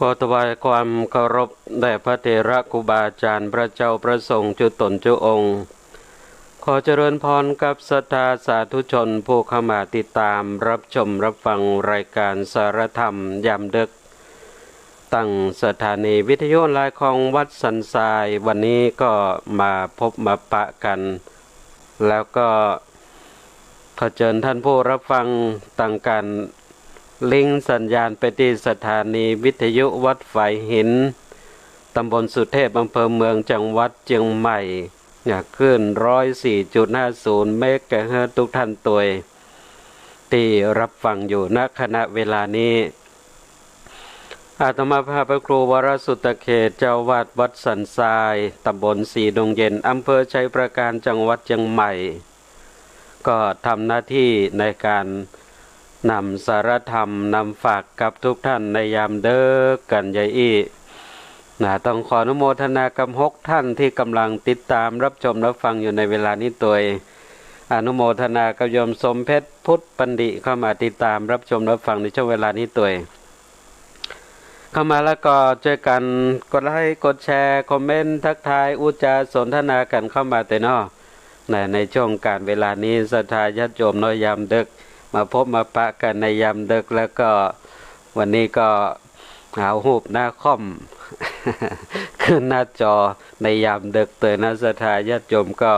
ขอถวายความเคารพแด่พระเถระครูบาอาจารย์พระเจ้าประสงค์จุตนจุองค์ขอเจริญพรกับศรัทธาสาธุชนผู้เข้ามาติดตามรับชมรับฟังรายการสารธรรมยามดึกตั้งสถานีวิทยุออนไลน์ของวัดสันทรายวันนี้ก็มาพบมาปะกัน แล้วก็ขอเชิญท่านผู้รับฟังตั้งการลิงก์สัญญาณไปที่สถานีวิทยุวัดไฝหินตำบลสุเทพอำเภอเมืองจังหวัดเชียงใหม่ขึ้น 104.50 เมกะเฮิรตซ์ทุกท่านตัวที่รับฟังอยู่ณขณะเวลานี้อาตมาภาพพระครูวรสุตเขตเจ้าวาดวัดสันทรายตำบลสีดงเย็นอำเภอชัยประการจังหวัดเชียงใหม่ก็ทำหน้าที่ในการนำสารธรรมนำฝากกับทุกท่านในยามเด้อกันยายอี้ต้องขออนุโมทนากับ6ท่านที่กำลังติดตามรับชมรับฟังอยู่ในเวลานี้ตัวอนุโมทนากับโยมสมเพชรพุทธปันดิเข้ามาติดตามรับชมรับฟังในช่วงเวลานี้ตัวเข้ามาแล้วก็ช่วยกันกดไลค์กดแชร์คอมเมนต์ทักทายอุจาสนทนากันเข้ามาแต่นอในช่วงการเวลานี้ศรัทธาญาติโยมน้อยยามดึกมาพบมาปะกันในยามดึกแล้วก็วันนี้ก็เอาหูปหน้าค่อม ขึ้นหน้าจอในยามดึกเตือนศรัทธาญาติโยมก็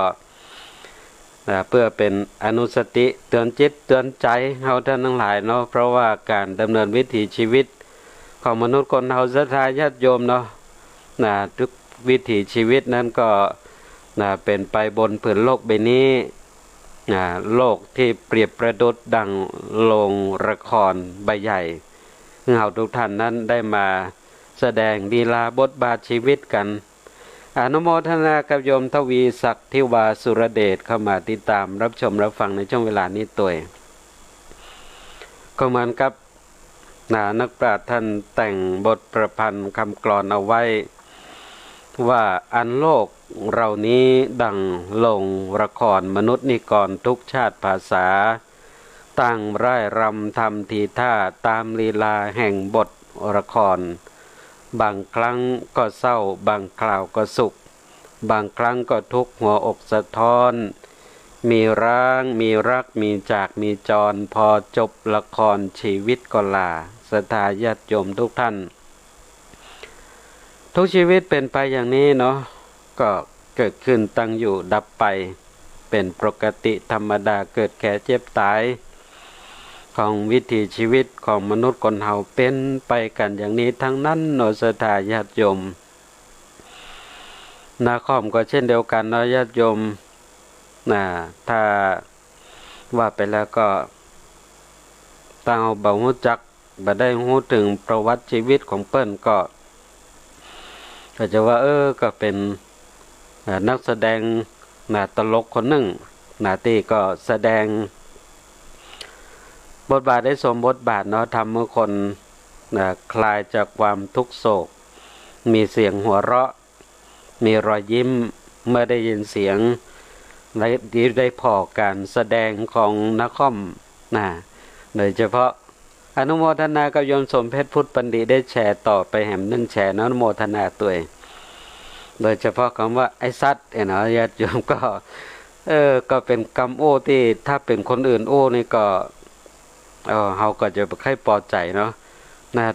เพื่อเป็นอนุสติเตือนจิตเตือนใจเฮาท่านทั้งหลายเนาะเพราะว่าการดำเนินวิถีชีวิตของมนุษย์คนเฮาศรัทธาญาติโยมเนาะทุกวิถีชีวิตนั้นก็เป็นไปบนผืนโลกใบนี้โลกที่เปรียบประดุจดังโรงละครใบใหญ่เฮาทุกท่านนั้นได้มาแสดงลีลาบทบาทชีวิตกันอนุโมทนากับโยมทวีศักดิ์ทิวาสุรเดชเข้ามาติดตามรับชมรับฟังในช่วงเวลานี้ตัวก็เหมือนกับนักปราชญ์ท่านแต่งบทประพันธ์คำกลอนเอาไว้ว่าอันโลกเรานี้ดังลงละครมนุษย์นิกรทุกชาติภาษาตั้งร่ายรำทำทีท่าตามลีลาแห่งบทละครบางครั้งก็เศร้าบางคราวก็สุขบางครั้งก็ทุกข์หัวอกสะท้อนมีร้างมีรักมีจากมีจรพอจบละครชีวิตก็ลาศรัทธาญาติโยมทุกท่านทุกชีวิตเป็นไปอย่างนี้เนาะก็เกิดขึ้นตั้งอยู่ดับไปเป็นปกติธรรมดาเกิดแก่เจ็บตายของวิถีชีวิตของมนุษย์คนเฮาเป็นไปกันอย่างนี้ทั้งนั้นเนาะศรัทธาญาติโยมนาคอมก็เช่นเดียวกันเนาะญาติโยมถ้าว่าไปแล้วก็ตั้งเอาบ่ฮู้จักบ่ได้ฮู้ถึงประวัติชีวิตของเปิ้นก็จะว่าก็เป็นนักแสดงตลกคนหนึ่งที่ก็แสดงบทบาทได้สมบทบาทเนาะทำเมื่อคนคลายจากความทุกโศกมีเสียงหัวเราะมีรอยยิ้มเมื่อได้ยินเสียงได้พอการแสดงของนักคอมโดยเฉพาะอนุโมทนากับโยมสมเพชรพุทธปันดิได้แชร์ต่อไปแหมนึ่งแชร์อนุโมทนาตัวโดยเฉพาะคำว่าไอ้สัตว์เนาะญาติโยมก็เป็นคำโอ้ที่ถ้าเป็นคนอื่นโอ้นี่ก็เฮาก็จะไม่ค่อยพอใจเนาะ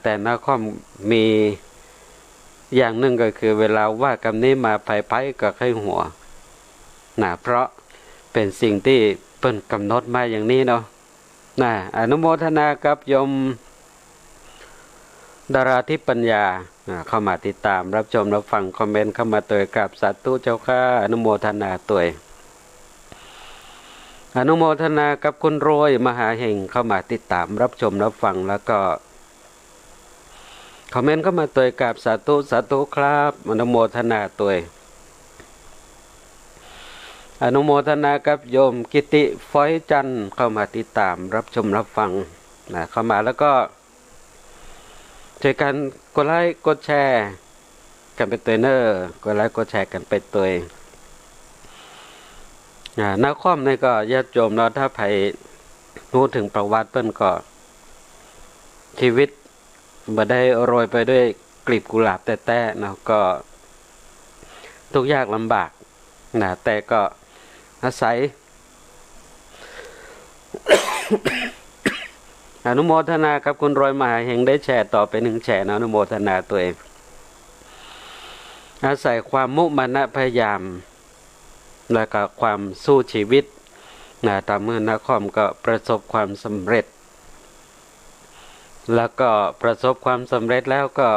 แต่นักคอมมีอย่างหนึ่งก็คือเวลาว่าคำนี้มาไผ่ๆก็ให้หัวเพราะเป็นสิ่งที่เปิ้นกำหนดมาอย่างนี้เนาะอนุโมทนากับโยมดาราทิพย์ปัญญาเข้ามาติดตามรับชมรับฟังคอมเมนต์เข้ามาตัวกับสาธุเจ้าค่ะอนุโมทนาตัวอนุโมทนากับคุณรวยมหาเห่งเข้ามาติดตามรับชมรับฟังแล้วก็คอมเมนต์เข้ามาตัวกับสาธุครับอนุโมทนาตัวอนุโมทนากับโยมกิติฝอยจันทร์เข้ามาติดตามรับชมรับฟังเข้ามาแล้วก็ช่วยกันกดไลค์กดแชร์กันเป็นตัวกดไลค์กดแชร์กันเป็นตัวนักคอมนี่ก็ญาติโยมเนาะถ้าใครรู้ถึงประวัติเปิ้นก็ชีวิต บ่ได้โรยไปด้วยกลีบกุหลาบแต่ๆเนาะก็ทุกยากลำบากนะแต่ก็อาศัย อนุโมทนากับคุณรอยมหาเฮงได้แชร์ต่อไป1แชร์นะอนุโมทนาตัวเองอาศัยความมุมานะพยายามและก็ความสู้ชีวิตนะตามเมื่อนักคอมก็ประสบความสำเร็จแล้วก็ประสบความสำเร็จแล้วก็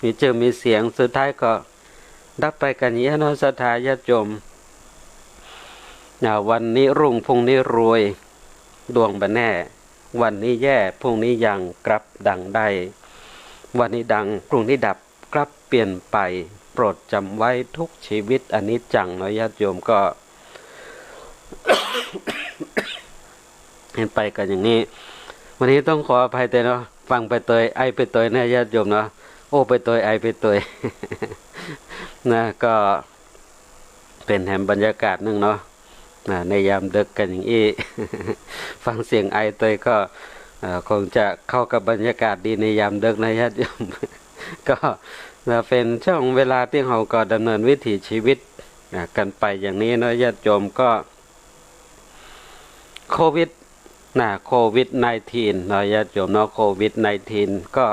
มีชื่อมีเสียงสุดท้ายก็ดับไปกันนี้นะศรัทธาญาติโยมวันนี้รุ่งพรุ่งนี้รวยดวงบ่แน่วันนี้แย่พรุ่งนี้ยังกลับดังได้วันนี้ดังพรุ่งนี้ดับกลับเปลี่ยนไปโปรดจำไว้ทุกชีวิตอนิจจังเนาะญาติโยมก็ เห็นไปกันอย่างนี้วันนี้ต้องขออภัยแต่เนาะฟังไปเตยไอไปเตยนะญาติโยมเนาะโอ้ไปเตยไอไปเตย นะก็เป็นแห่งบรรยากาศนึงเนาะในยามดึกกันอย่างนี้ ฟังเสียงไอเตยก็คงจะเข้ากับบรรยากาศดีในยามดึกนะญาติโยม ก็เป็นช่วงเวลาที่เราก็ดำเนินวิถีชีวิตกันไปอย่างนี้เนาะญาติโยมก็โควิดโควิด -19 เนาะญาติโยมเนาะโควิด -19 ก็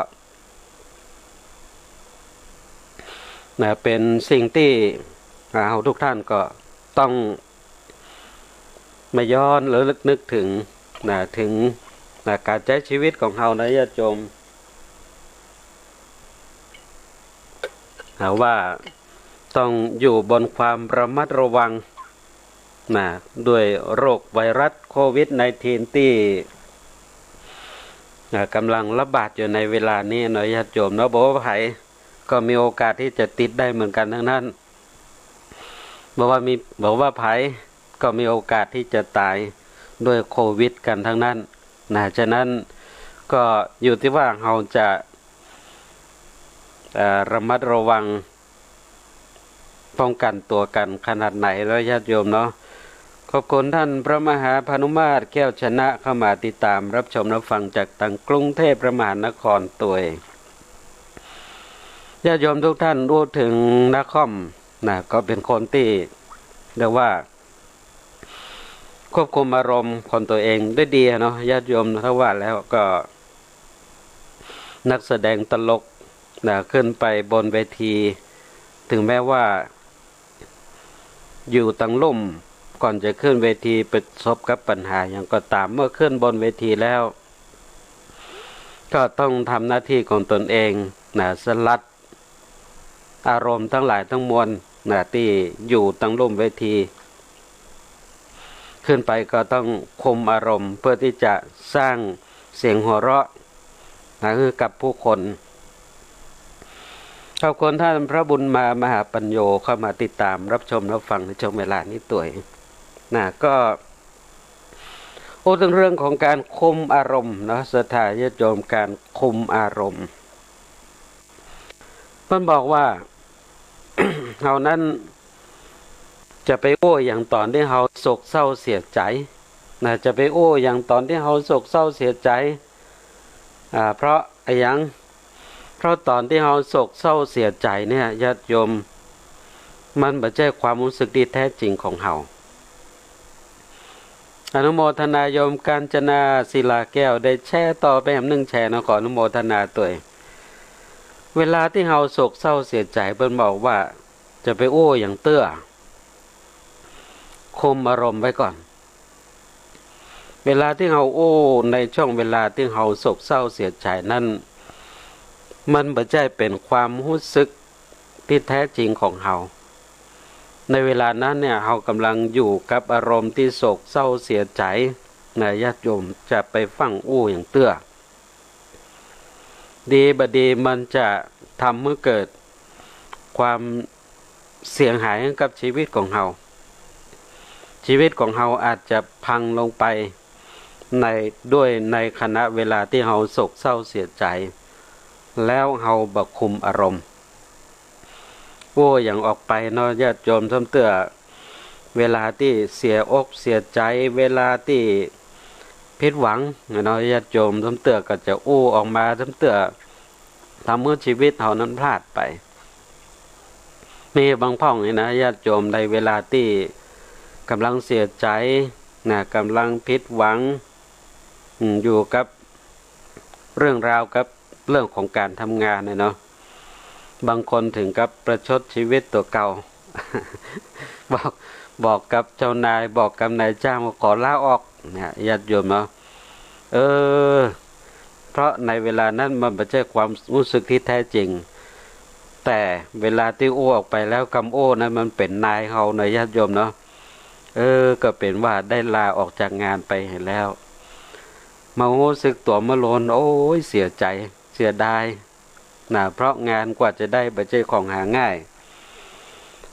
เป็นสิ่งที่เราทุกท่านก็ต้องมาย้อนหรือนึกถึงถึงการใช้ชีวิตของเรานะญาติโยมว่าต้องอยู่บนความระมัดระวังด้วยโรคไวรัสโควิด -19 ที่กำลังระบาดอยู่ในเวลานี้เนาะญาติโยมเนาะบอกว่าไผก็มีโอกาสที่จะติดได้เหมือนกันทั้งนั้นบอกว่าไผก็มีโอกาสที่จะตายด้วยโควิดกันทั้งนั้นฉะนั้นก็อยู่ที่ว่าเราจะระมัดระวังป้องกันตัวกันขนาดไหนแล้วญาติโยมเนาะขอบคุณท่านพระมหาพานุมาตรแก้วชนะเข้ามาติดตามรับชมรับฟังจากทางกรุงเทพมหานครตัวเองญาติโยมทุกท่านรู้ถึงนักคอมก็เป็นคนที่เรียกว่าควบคุมอารมณ์คนตัวเองได้ดีเนาะญาติโยมถ้าว่าแล้วก็นักแสดงตลกขึ้นไปบนเวทีถึงแม้ว่าอยู่ตั้งลุ่มก่อนจะขึ้นเวทีประสบกับปัญหาอย่างก็ตามเมื่อขึ้นบนเวทีแล้วก็ต้องทำหน้าที่ของตนเองสลัดอารมณ์ทั้งหลายทั้งมวลที่อยู่ตั้งลุ่มเวทีขึ้นไปก็ต้องคุมอารมณ์เพื่อที่จะสร้างเสียงหัวเราะคือกับผู้คนขอบคุณท่านพระบุญมามหาปัญโยเข้ามาติดตามรับชมรับฟังในช่วงเวลานี้ตัวก็ถึงเรื่องของการคุมอารมณ์ศรัทธาญาติโยมการคุมอารมณ์เพิ่นบอกว่า เฮานั้นจะไปโอ้อย่างตอนที่เฮาโศกเศร้าเสียใจจะไปโอ้อย่างตอนที่เฮาโศกเศร้าเสียใจเพราะตอนที่เฮาโศกเศร้าเสียใจเนี่ยญาติโยมมันบ่ใช่ความรู้สึกที่แท้จริงของเฮาอนุโมทนาโยมกาญจนาศิลาแก้วได้แชร์ต่อไป1แชร์นะขออนุโมทนาตัวเวลาที่เฮาโศกเศร้าเสียใจเพิ่นบอกว่าจะไปโอ้อย่างเตื้อคุมอารมณ์ไว้ก่อนเวลาที่เฮาโอ้ในช่วงเวลาที่เฮาโศกเศร้าเสียใจนั้นมันบ่ใช่เป็นความรู้สึกที่แท้จริงของเฮาในเวลานั้นเนี่ยเฮากำลังอยู่กับอารมณ์ที่โศกเศร้าเสียใจญาติโยมจะไปฟังอู้อย่างเตื้อดีบดีมันจะทำให้เกิดความเสียหายกับชีวิตของเฮาชีวิตของเฮาอาจจะพังลงไปในขณะเวลาที่เฮาโศกเศร้าเสียใจแล้วเฮาบ่คุมอารมณ์อย่างออกไปเนาะญาติโยมซ้ำเตื้อเวลาที่เสียอกเสียใจเวลาที่ผิดหวังเนาะญาติโยมซ้ำเตื้อก็จะออกมาซ้ำเตื้อ ทำเมื่อชีวิตเท่านั้นพลาดไปมีบางพ่องนี่นะญาติโยมในเวลาที่กำลังเสียใจนะกำลังผิดหวังอยู่กับเรื่องราวกับเรื่องของการทำงานเนาะบางคนถึงกับประชดชีวิตตัวเก่า บอกกับเจ้านายบอกกับนายจ้างว่าขอลาออกเนี่ยญาติโยมเนาะเพราะในเวลานั้นมันไม่ใช่ความรู้สึกที่แท้จริงแต่เวลาที่โอ้ออกไปแล้วคำโอ้นั้นมันเป็นนายเขาในญาติโยมเนาะก็เป็นว่าได้ลาออกจากงานไปเห็นแล้วมารู้สึกตัวมาโลนโอ้ยเสียใจเสียดายนะเพราะงานกว่าจะได้ไม่ใช่ของหาง่าย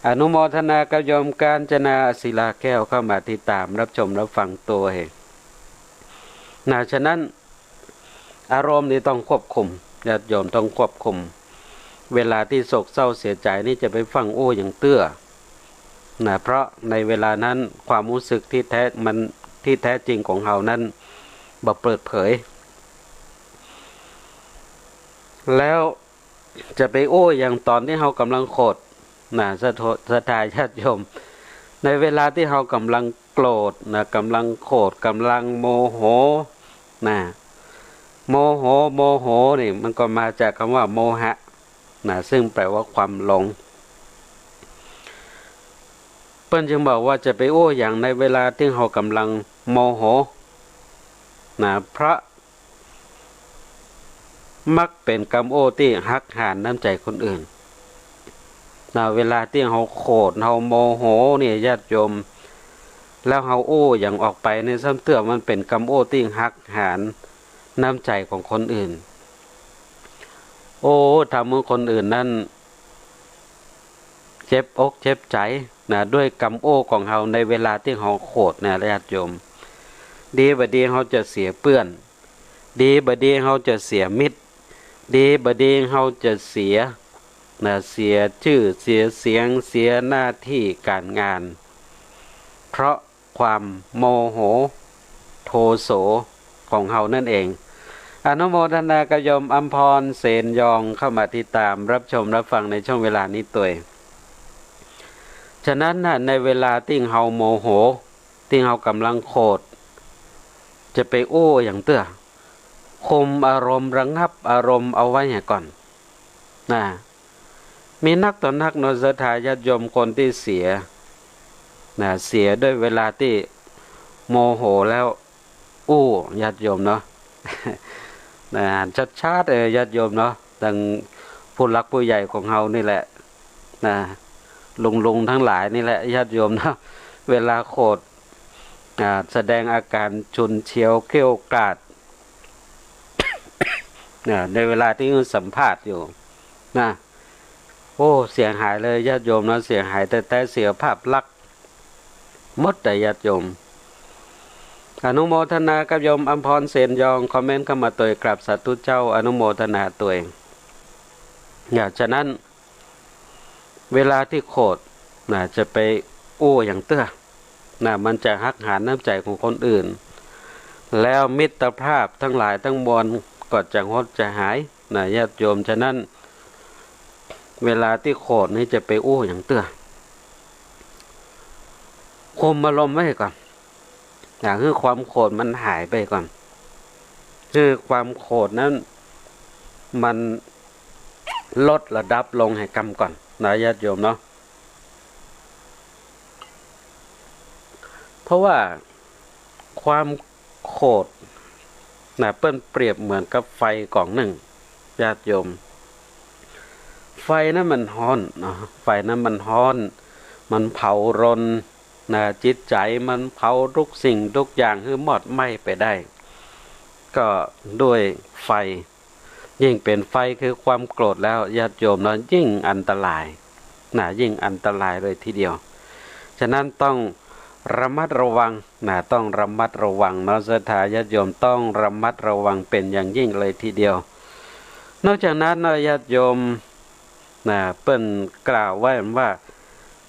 อนุโมทนากับโยมกาญจนาศิลาแก้วเข้ามาติดตามรับชมรับฟังตัวเองฉะนั้นอารมณ์นี้ต้องควบคุมญาติโยมต้องควบคุมเวลาที่โศกเศร้าเสียใจนี่จะไปฟังโอ้อย่างเตื้อเพราะในเวลานั้นความรู้สึกที่แท้จริงของเรานั้นบ่เปิดเผยแล้วจะไปโอ้อย่างตอนที่เรากำลังโกรธสถานญาติโยมในเวลาที่เรากำลังโกรธกำลังโกรธกำลังโมโหโมโหนี่มันก็มาจากคำว่าโมหะซึ่งแปลว่าความหลงเปิ้นจึงบอกว่าจะไปโอ้อย่างในเวลาที่เรากำลังโมโหเพราะมักเป็นคำโอ้ที่หักหานน้ำใจคนอื่นเวลาที่เราโกรธเราโมโหเนี่ยญาติโยมแล้วเราโอ้อย่างออกไปในซ้ำเตื้อมันเป็นคำโอ้ที่หักหานน้ำใจของคนอื่นโอ้ทำให้คนอื่นนั้นเจ็บอกเจ็บใจด้วยคำโอ้ของเราในเวลาที่เราโกรธญาติโยมดีบ่ดีเขาจะเสียเปื้อนดีบ่ดีเขาจะเสียมิตรดีบ่ดีเขาจะเสียเสียชื่อเสียเสียงเสียหน้าที่การงานเพราะความโมโหโทโสของเขานั่นเองอนุโมทนากับโยมอัมพรเสนยองเข้ามาติดตามรับชมรับฟังในช่วงเวลานี้ตัวฉะนั้นในเวลาที่เราโมโหที่เรากำลังโกรธจะไปโอ้อย่างเตื้อคุมอารมณ์ระงับอารมณ์เอาไว้ก่อนมีนักต่อนักนสถาญาติโยมคนที่เสียด้วยเวลาที่โมโหแล้วอู้ญาติโยมเนาะชัดๆญาติโยมเนาะดังผู้หลักผู้ใหญ่ของเฮานี่แหละลุงทั้งหลายนี่แหละญาติโยมเนาะเวลาโกรธแสดงอาการฉุนเฉียวเกรี้ยวกราดในเวลาที่สัมภาษณ์อยู่โอ้เสียหายเลยญาติโยมนะเสียหายแต่เสียภาพลักษณ์หมดแต่ญาติโยมอนุโมทนากับโยมอัมพรเสนยองคอมเมนต์เข้ามาตัวกราบสาธุเจ้าอนุโมทนาตัวเองฉะนั้นเวลาที่โกรธจะไปโอ้อย่างเตื้อมันจะหักหานน้ำใจของคนอื่นแล้วมิตรภาพทั้งหลายทั้งมวลก็จะงดจะหายญาติโยมฉะนั้นเวลาที่โกรธนี่จะไปโอ้อย่างเตื้อคุมอารมณ์ไว้ก่อนคือความโกรธมันหายไปก่อนคือความโกรธนั้นมันลดระดับลงให้กรรมก่อนญาติโยมเนาะเพราะว่าความโกรธเปิ้นเปรียบเหมือนกับไฟกล่องหนึ่งญาติโยมไฟนั้นมันฮ้อนไฟนั้นมันฮ้อนมันเผารนจิตใจมันเผาทุกสิ่งทุกอย่างคือหมดไหม้ไปได้ก็ด้วยไฟยิ่งเป็นไฟคือความโกรธแล้วญาติโยมนั้นยิ่งอันตรายยิ่งอันตรายเลยทีเดียวฉะนั้นต้องระมัดระวังต้องระมัดระวังศรัทธาญาติโยมต้องระมัดระวังเป็นอย่างยิ่งเลยทีเดียวนอกจากนั้นญาติโยมเปิ้นกล่าวไว้ว่า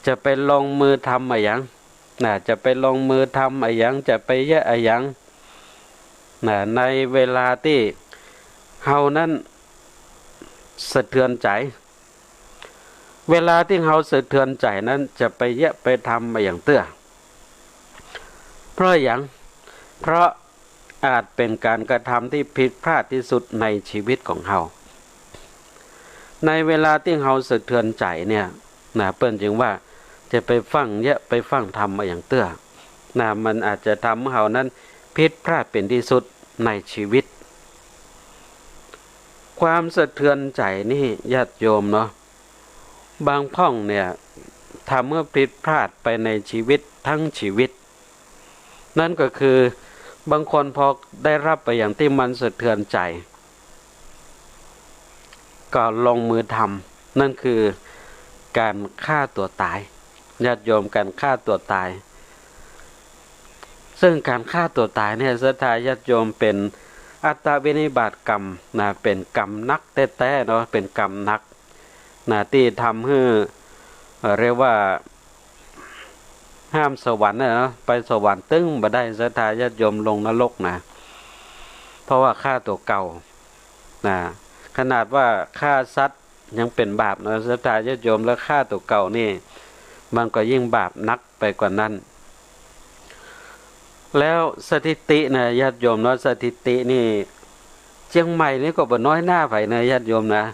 จะไปลงมือทำอะไรอย่างจะไปลงมือทำอะไรอย่างจะไปแย่อะไรอย่างในเวลาที่เฮานั้น สะเทือนใจเวลาที่เราสะเทือนใจนั้นจะไปแยะไปทำมาอย่างเตื้อเพราะอาจเป็นการกระทำที่ผิดพลาดที่สุดในชีวิตของเราในเวลาที่เราสะเทือนใจเนี่ยเปิ้นจึงว่าจะไปฟังแยะไปฟังทำมาอย่างเตื้อมันอาจจะทำให้เรานั้นผิดพลาดเป็นที่สุดในชีวิตความสะเทือนใจนี่ญาติโยมเนาะบางพ่องเนี่ยทำเมื่อผิดพลาดไปในชีวิตทั้งชีวิตนั่นก็คือบางคนพอได้รับไปอย่างที่มันสะเทือนใจก็ลงมือทำนั่นคือการฆ่าตัวตายญาติโยมการฆ่าตัวตายซึ่งการฆ่าตัวตายเนี่ยศรัทธาญาติโยมเป็นอัตตวินิบาตกรรมเป็นกรรมนักแท้ๆเนาะเป็นกรรมนักที่ทำให้เรียกว่าห้ามสวรรค์นะไปสวรรค์ตึ้งบ่ได้ศรัทธาญาติโยมลงนรกเพราะว่าฆ่าตัวเก่าขนาดว่าฆ่าสัตว์ยังเป็นบาปนะศรัทธาญาติโยมแล้วฆ่าตัวเก่านี่มันก็ยิ่งบาปนักไปกว่านั้นแล้วสถิติญาติโยมเนาะสถิตินี่เชียงใหม่นี่ก็บ่น้อยหน้าไผญาติโยมนะ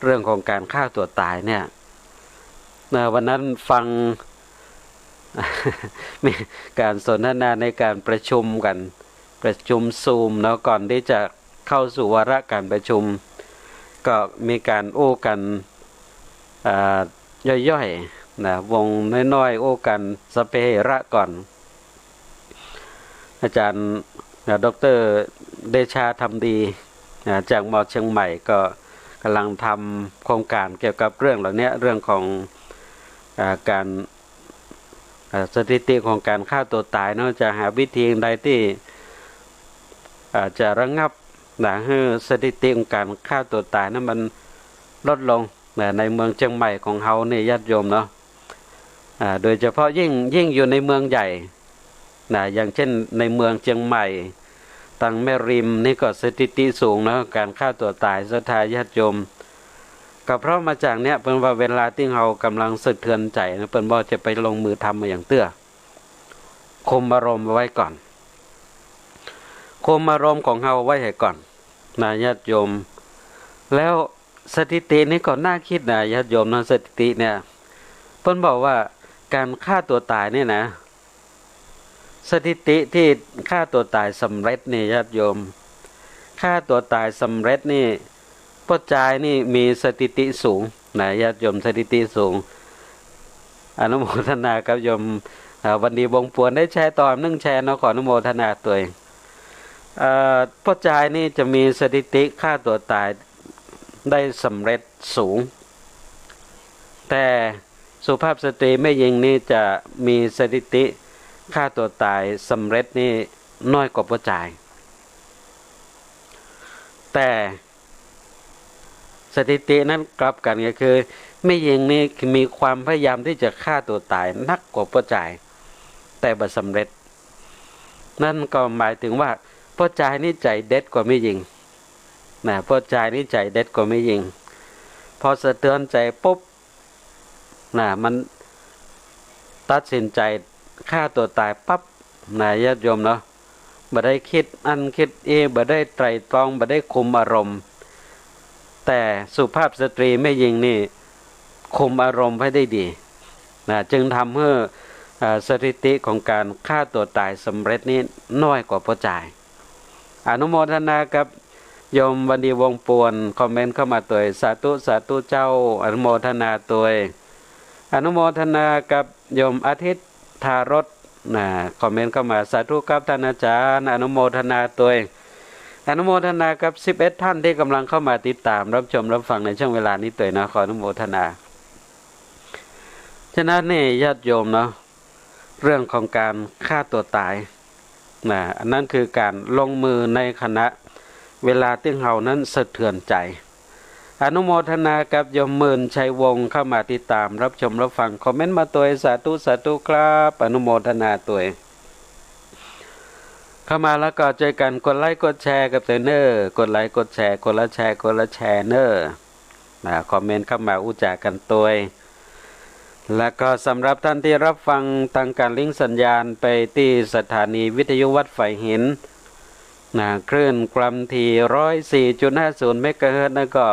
เรื่องของการฆ่าตัวตายเนี่ยวันนั้นฟัง มีการสนทนาในการประชุมกันประชุมซูมเนาะก่อนที่จะเข้าสู่วาระการประชุมก็มีการโอ้กันย่อยๆวงน้อยๆโอ้กันสเปเหระก่อนอาจารย์ดร.เดชาทำดีจากม.เชียงใหม่ก็กำลังทำโครงการเกี่ยวกับเรื่องเหล่านี้เรื่องของการสถิติของการฆ่าตัวตายเนาะจะหาวิธีใดที่จะระงับให้สถิติของการฆ่าตัวตายนั้นมันลดลงในเมืองเชียงใหม่ของเฮาเนี่ยญาติโยมเนาะโดยเฉพาะยิ่งอยู่ในเมืองใหญ่อย่างเช่นในเมืองเชียงใหม่ตังแม่ริมนี่ก็สถิติสูงนะการฆ่าตัวตายศรัทธาญาติโยมก็เพราะมาจากเนี้ยเป็นว่าเวลาที่เรากำลังสะเทือนใจนะเป็นว่าจะไปลงมือทำมาอย่างเตื้อคุมอารมณ์ไว้ก่อนคุมอารมณ์ของเราไว้ให้ก่อนญาติโยมแล้วสถิตินี้ก็น่าคิดญาติโยมนะสถิติเนี่ยเพิ่นบอกว่าการฆ่าตัวตายเนี่ยนะสถิติที่ฆ่าตัวตายสำเร็จนี่ญาติโยมฆ่าตัวตายสำเร็จนี่พ่อจายนี่มีสถิติสูงญาติโยมสถิติสูงอนุโมทนากับโยมวันนี้วงปวนได้แชร์ต่อนึ่งแชร์เนาะขออนุโมทนาตัวเองพ่อจายนี่จะมีสถิติฆ่าตัวตายได้สำเร็จสูงแต่สุภาพสตรีแม่หญิงนี่จะมีสถิติฆ่าตัวตายสำเร็จนี่น้อยกว่าพ่อจายแต่สถิตินั้นกลับกันก็คือแม่หญิงนี่มีความพยายามที่จะฆ่าตัวตายนักกว่าพ่อจายแต่บ่สำเร็จนั่นก็หมายถึงว่าพ่อจายนี่ใจเด็ดกว่าแม่หญิงพ่อจายนี่ใจเด็ดกว่าแม่หญิงพอสะเทือนใจปุ๊บมันตัดสินใจฆ่าตัวตายปั๊บญาติโยมเนาะบ่ได้คิดคิดบ่ได้ไตร่ตรองบ่ได้คุมอารมณ์แต่สุภาพสตรีแม่หญิงนี่คุมอารมณ์ให้ได้ดีจึงทำให้สถิติของการฆ่าตัวตายสำเร็จนี้น้อยกว่าพ่อจายอนุโมทนากับโยมวันดีวงปวนคอมเมนต์เข้ามาตัวสาธุสาธุเจ้าอนุโมทนาตัวอนุโมทนากับโยมอาทิตย์ทารสคอมเมนต์เข้ามาสาธุครับท่านอาจารย์อนุโมทนาตัวอนุโมทนากับ11ท่านที่กำลังเข้ามาติดตามรับชมรับฟังในช่วงเวลานี้ตัวนะขออนุโมทนาฉะนั้นนี่ญาติโยมเนาะเรื่องของการฆ่าตัวตายอันนั้นคือการลงมือในขณะเวลาที่เฮานั้นสะเทือนใจอนุโมทนากับโยมหมื่นชัยวงศ์เข้ามาติดตามรับชมรับฟังคอมเมนต์มาตัวสาธุสาธุครับอนุโมทนาตัวเข้ามาแล้วก็ช่วยกันกดไลค์กดแชร์กับเนอร์กดไลค์กดแชร์คนละแชร์คนละแชร์เนอร์ คอมเมนต์เข้ามาอุจากันตัวและก็สำหรับท่านที่รับฟังทางการลิงก์สัญญาณไปที่สถานีวิทยุวัดไฟหินคลื่นกรัมที่104.50 เมกะเฮิรตซ์นั่นก็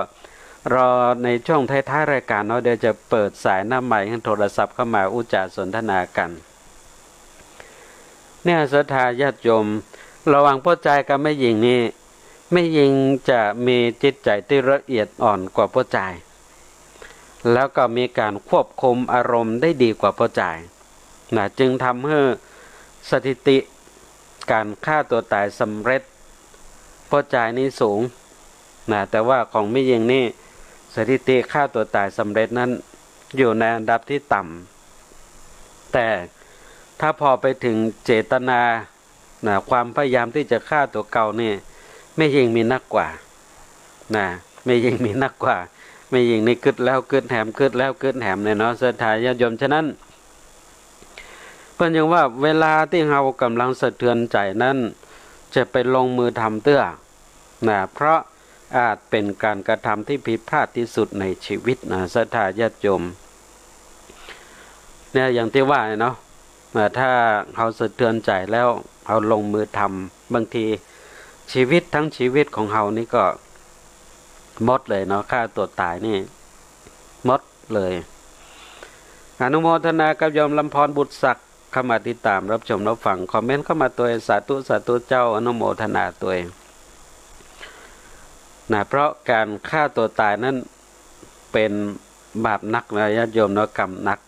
รอในช่วงท้ายๆรายการเนาะเดี๋ยวจะเปิดสายหน้าใหม่ให้โทรศัพท์เข้ามาอุจาสนทนากันเนี่ยศรัทธาญาติโยมระหว่างพ่อใจกับแม่หญิงนี่แม่หญิงจะมีจิตใจที่ละเอียดอ่อนกว่าพ่อใจแล้วก็มีการควบคุมอารมณ์ได้ดีกว่าพ่อใจจึงทำให้สถิติการฆ่าตัวตายสำเร็จพ่อใจนี่สูงแต่ว่าของแม่หญิงนี่สถิติฆ่าตัวตายสำเร็จนั้นอยู่ในอันดับที่ต่ำแต่ถ้าพอไปถึงเจตนาความพยายามที่จะฆ่าตัวเก่านี่ไม่ยิ่งมีนักกว่าไม่ยิ่งมีนักกว่าไม่ยิ่งนี่กึดแล้วกึดแหมกึดแล้วกึดแหมเนี่ยเนาะศรัทธาญาติโยมฉะนั้นเพิ่นยังว่าเวลาที่เรากำลังสะเทือนใจนั้นจะไปลงมือทำเตื้อเพราะอาจเป็นการกระทำที่ผิดพลาดที่สุดในชีวิตศรัทธาญาติโยมเนี่ยอย่างที่ว่าเนาะถ้าเขาสะเทือนใจแล้วเขาลงมือทำบางทีชีวิตทั้งชีวิตของเขานี่ก็หมดเลยเนาะฆ่าตัวตายนี่หมดเลยอนุโมทนากับโยมลำพรบุตรศักดิ์เข้ามาติดตามรับชมรับฟังคอมเมนต์เข้ามาตัวสาธุสาธุเจ้าอนุโมทนาตัวเพราะการฆ่าตัวตายนั้นเป็นบาปนักนะญาติโยมเนาะกรรมนัก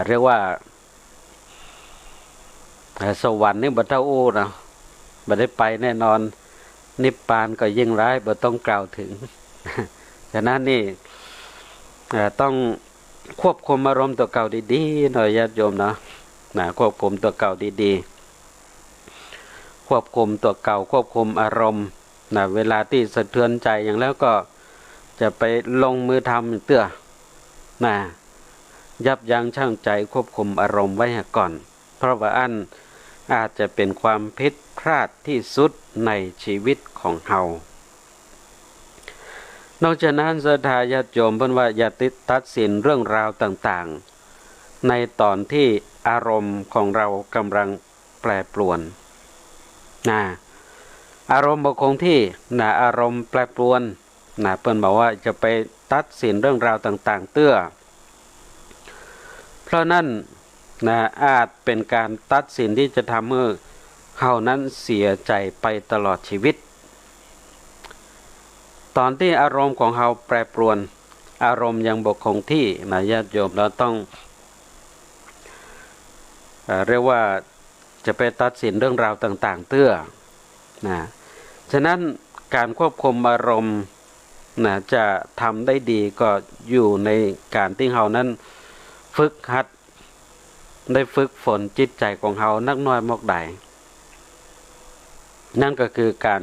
เรียกว่าสวรรค์นี่บ่เท่าอู้นะบ่ได้ไปแน่นอนนิพพานก็ยิ่งร้ายบ่ต้องกล่าวถึงฉะนั้นนี่ต้องควบคุมอารมณ์ตัวเก่าดีๆหน่อยญาติโยมเนาะควบคุมตัวเก่าดีๆควบคุมตัวเก่าควบคุมอารมณ์เวลาที่สะเทือนใจอย่างแล้วก็จะไปลงมือทำเตื้อยับยั้งชั่งใจควบคุมอารมณ์ไว้ก่อนเพราะว่าอาจจะเป็นความผิดพลาดที่สุดในชีวิตของเฮานอกจากนั้นศรัทธาญาติโยมเพิ่นว่าอย่าตัดสินเรื่องราวต่างๆในตอนที่อารมณ์ของเรากำลังแปรปรวนอารมณ์บ่คงที่อารมณ์แปรปรวนเพิ่นบอกว่าจะไปตัดสินเรื่องราวต่างๆเตื้อเพราะนั้นอาจเป็นการตัดสินที่จะทำให้เฮานั้นเสียใจไปตลอดชีวิตตอนที่อารมณ์ของเฮาแปรปรวนอารมณ์ยังบ่คงที่ญาติโยมเราต้องเรียกว่าจะไปตัดสินเรื่องราวต่างๆเตื้อฉะนั้นการควบคุมอารมณ์จะทำได้ดีก็อยู่ในการที่เฮานั้นฝึกหัดได้ฝึกฝนจิตใจของเฮานักน้อยมากใดนั่นก็คือการ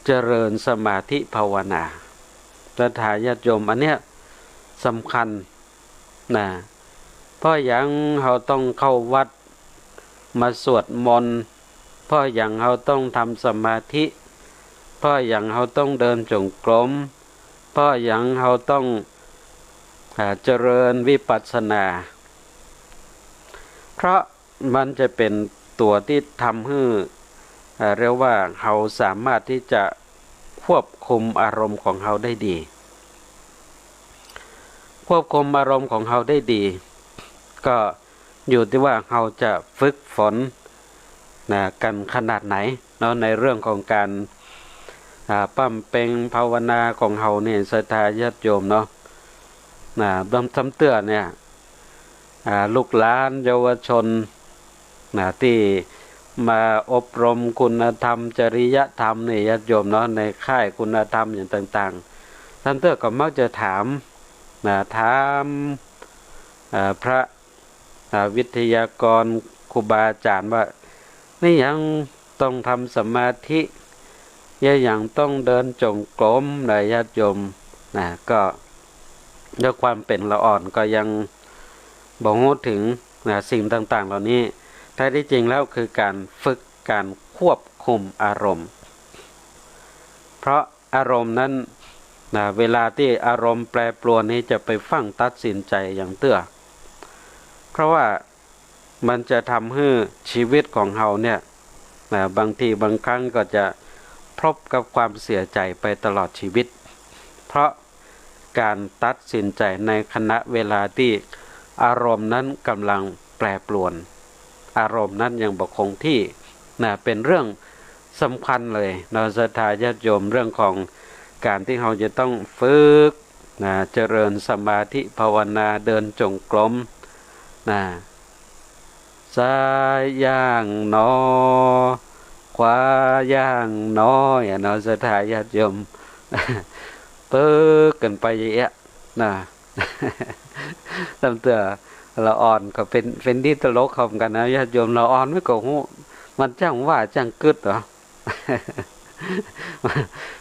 เจริญสมาธิภาวนาศรัทธาญาติโยมอันเนี้ยสำคัญเพราะอย่างเฮาต้องเข้าวัดมาสวดมนต์เพราะอย่างเฮาต้องทำสมาธิเพราะอย่างเฮาต้องเดินจงกรมเพราะอย่างเฮาต้องเจริญวิปัสสนาเพราะมันจะเป็นตัวที่ทำให้เรียกว่าเฮาสามารถที่จะควบคุมอารมณ์ของเฮาได้ดีควบคุมอารมณ์ของเฮาได้ดีก็อยู่ที่ว่าเฮาจะฝึกฝนกันขนาดไหนเนาะในเรื่องของการปั้มเป่งภาวนาของเฮาเนี่ยศรัทธาญาติโยมเนาะบำซ้ำเตื้อเนี่ยลูกหลานเยาวชนที่มาอบรมคุณธรรมจริยธรรมเนี่ยญาติโยมเนาะในค่ายคุณธรรมอย่างต่างๆท่านเตื้อก็มักจะถามพระวิทยากรครูบาอาจารย์ว่านี่ยังต้องทำสมาธิยังต้องเดินจงกรมญาติโยมก็ด้วยความเป็นละอ่อนก็ยังบอกถึงสิ่งต่างๆเหล่านี้แท้ที่จริงแล้วคือการฝึกการควบคุมอารมณ์เพราะ อารมณ์นั้นนะเวลาที่อารมณ์แปรปรวนนี้จะไปฟังตัดสินใจอย่างเตื้อเพราะว่ามันจะทำให้ชีวิตของเราเนี่ยนะบางทีบางครั้งก็จะพบกับความเสียใจไปตลอดชีวิตเพราะการตัดสินใจในขณะเวลาที่อารมณ์นั้นกำลังแปรปรวนอารมณ์นั้นยังบ่คงที่นะเป็นเรื่องสำคัญเลยเราศรัทธาญาติโยมเรื่องของการที่เราจะต้องฝึกนะเจริญสมาธิภาวนาเดินจงกรมนะซ้ายย่างหนอขวาย่างหนออย่าเราศรัทธาญาติโยมเปิกกันไปเยอะนะตามเตือเราอ่อนก็เป็นที่ตลกเขากันนะญาติโยมเราอ่อนไม่ก็หูมันจังว่าจังกึดเหรอ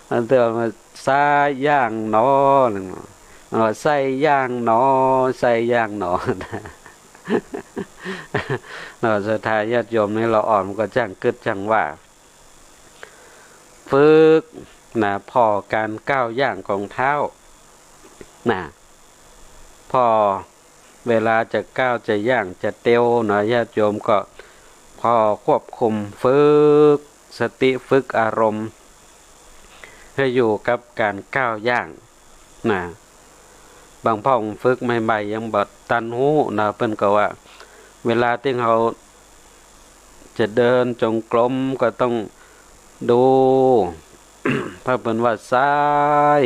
มันเตือมาซ้ายย่างหนอใส่ย่างหนอใส่ย่างหนอเราศรัทธาญาติโยมนี่เราอ่อนมันก็จังกึดจังว่าฝึกนะพอการก้าวย่างของเท้านะพอเวลาจะก้าวจะย่างจะเตียวนะญาติโยมก็พอควบคุมฝึกสติฝึกอารมณ์ให้อยู่กับการก้าวย่างนะบางพ่อฝึกใหม่ๆยังบ่ตันหูนะเพิ่นก็ว่าเวลาที่เราจะเดินจงกรมก็ต้องดูถ้าเพิ่นว่าซ้าย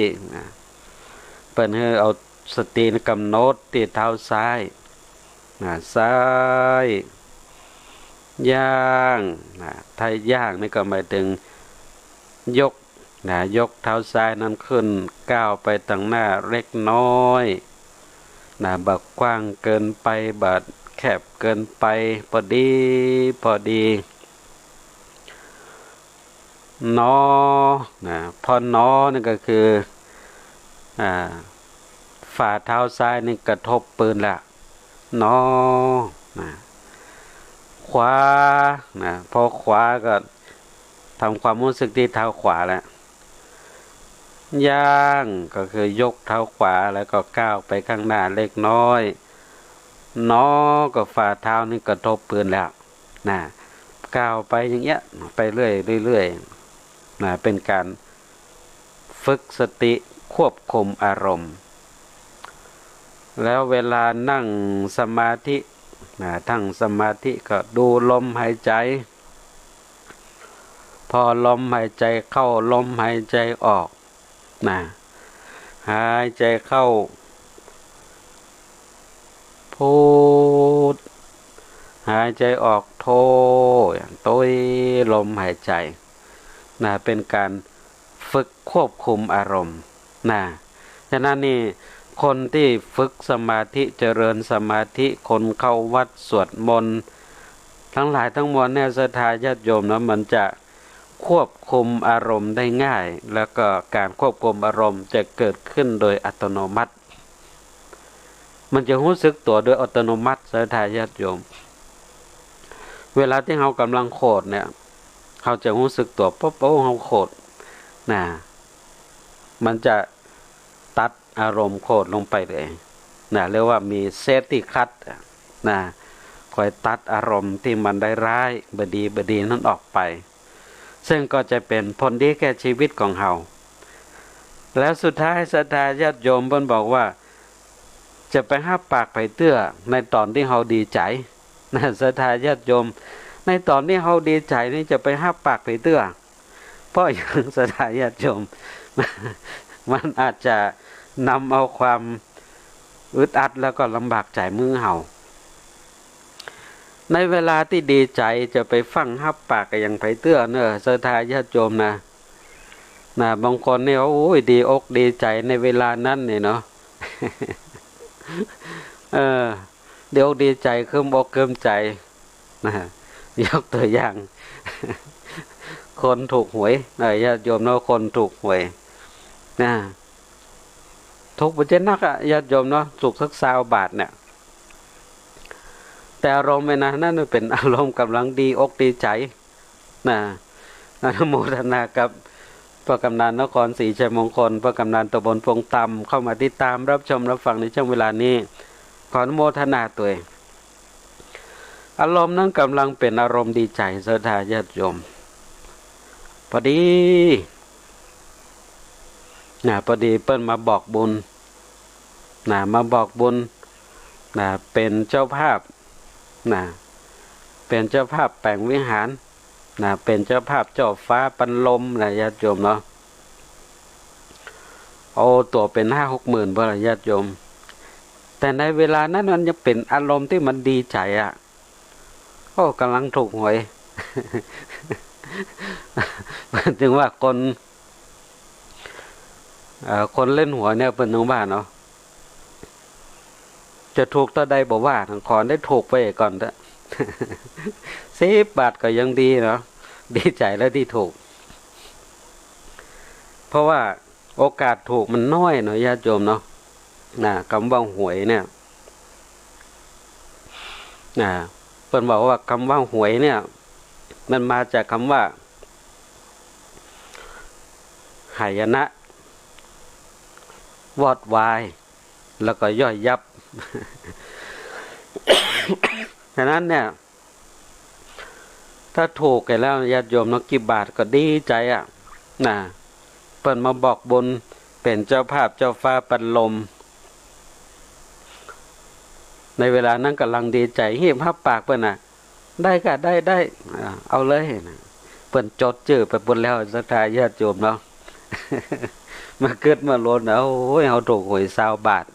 เพิ่นให้เอาสติกำหนดที่เท้าซ้ายซ้ายย่างถ้าย่างนี่ก็หมายถึงยกยกเท้าซ้ายนั้นขึ้นก้าวไปตั้งหน้าเล็กน้อยบักกว้างเกินไปบัดแคบเกินไปพอดีนอพอนอนี่ก็คือฝ่าเท้าซ้ายนี่กระทบปืนแล้วนอขวาพอขวาก็ทำความรู้สึกที่เท้าขวาแล้วย่างก็คือยกเท้าขวาแล้วก็ก้าวไปข้างหน้าเล็กน้อยนอก็ฝ่าเท้านี่กระทบปืนแล้วก้าวไปอย่างเงี้ยไปเรื่อยเป็นการฝึกสติควบคุมอารมณ์แล้วเวลานั่งสมาธิทั้งสมาธิก็ดูลมหายใจพอลมหายใจเข้าลมหายใจออกหายใจเข้าพูดหายใจออกโทอย่างต้ยลมหายใจเป็นการฝึกควบคุมอารมณ์ฉะนั้นนี่คนที่ฝึกสมาธิเจริญสมาธิคนเข้าวัดสวดมนต์ทั้งหลายทั้งมวลเนี่ยศรัทธาญาติโยมนะมันจะควบคุมอารมณ์ได้ง่ายแล้วก็การควบคุมอารมณ์จะเกิดขึ้นโดยอัตโนมัติมันจะรู้สึกตัวโดยอัตโนมัติศรัทธาญาติโยมเวลาที่เรากำลังโคดเนี่ยเขาจะรู้สึกตัวปุ๊บเขาโคดมันจะตัดอารมณ์โคดลงไปเลยเรียกว่ามีเซฟตี้คัทคอยตัดอารมณ์ที่มันได้ร้ายบดีนั้นออกไปซึ่งก็จะเป็นผลดีแก่ชีวิตของเราแล้วสุดท้ายศรัทธาญาติโยมเพิ่นบอกว่าจะไปห้าปากไปเตื้อในตอนที่เราดีใจศรัทธาญาติโยมในตอนที่เราดีใจนี่จะไปห้าปากไปเตื้อเพราะอย่างศรัทธาญาติโยมมันอาจจะนำเอาความอึดอัดแล้วก็ลำบากใจมือเฮาในเวลาที่ดีใจจะไปฟังฮับปากอย่างไผเตื้อเนอะศรัทธาญาติโยมบางคนเนี่ยโอ้ยดีอกดีใจในเวลานั้นเนี่ยเนาะ เดี๋ยวดีใจเคลิ้มอกเคลิ้มใจยกตัวอย่าง คนถูกหวยญาติโยมเนาะคนถูกหวยถูกปัจเจนักญาติโยมเนาะสุกสัก20 บาทเนี่ยแต่อารมณ์นั่นเป็นอารมณ์กำลังดีอกดีใจอนุโมทนากับ พ่อกำนันนครศรีชัยมงคลพ่อกำนันตำบลพงตำเข้ามาติดตามรับชมรับฟังในช่วงเวลานี้ขออนุโมทนาตัวเองอารมณ์นั้นกำลังเป็นอารมณ์ดีใจศรัทธาญาติโยมพอดีพอดีเปิ้นมาบอกบุญมาบอกบุญเป็นเจ้าภาพเป็นเจ้าภาพแปลงวิหารเป็นเจ้าภาพเจ้าฟ้าปันลมญาติโยมเนาะเอาตัวเป็น5-6 หมื่นบ่ล่ะญาติโยมแต่ในเวลานั้นมันยังเป็นอารมณ์ที่มันดีใจกำลังถูกหวย ถึงว่าคนเล่นหัวเนี่ยเป็นทั้งบ้านเนาะจะถูกต่อใดบอกว่าขอได้ถูกไปก่อนเถอะ10 บาทก็ยังดีเนาะดีใจแล้วที่ถูกเพราะว่าโอกาสถูกมันน้อยเนาะญาติโยมเนาะคำว่าหวยเนี่ยเพิ่นบอกว่าคำว่าหวยเนี่ยมันมาจากคำว่าหายนะวอดวายแล้วก็ย่อยยับ ฉะนั้นเนี่ยถ้าถูกกันแล้วญาติโยมนักกี่บาทก็ดีใจเปิ้นมาบอกบุญเป็นเจ้าภาพเจ้าฟ้าปันลมในเวลานั้นกำลังดีใจหีบหับปากเปิ้นได้ก็ได้เอาเลยเปิ้นจดชื่อไปบนแล้วศรัทธาญาติโยมเนาะ มาเกิดมาล้นโอ้ยเฮาถูกหวย20 บาท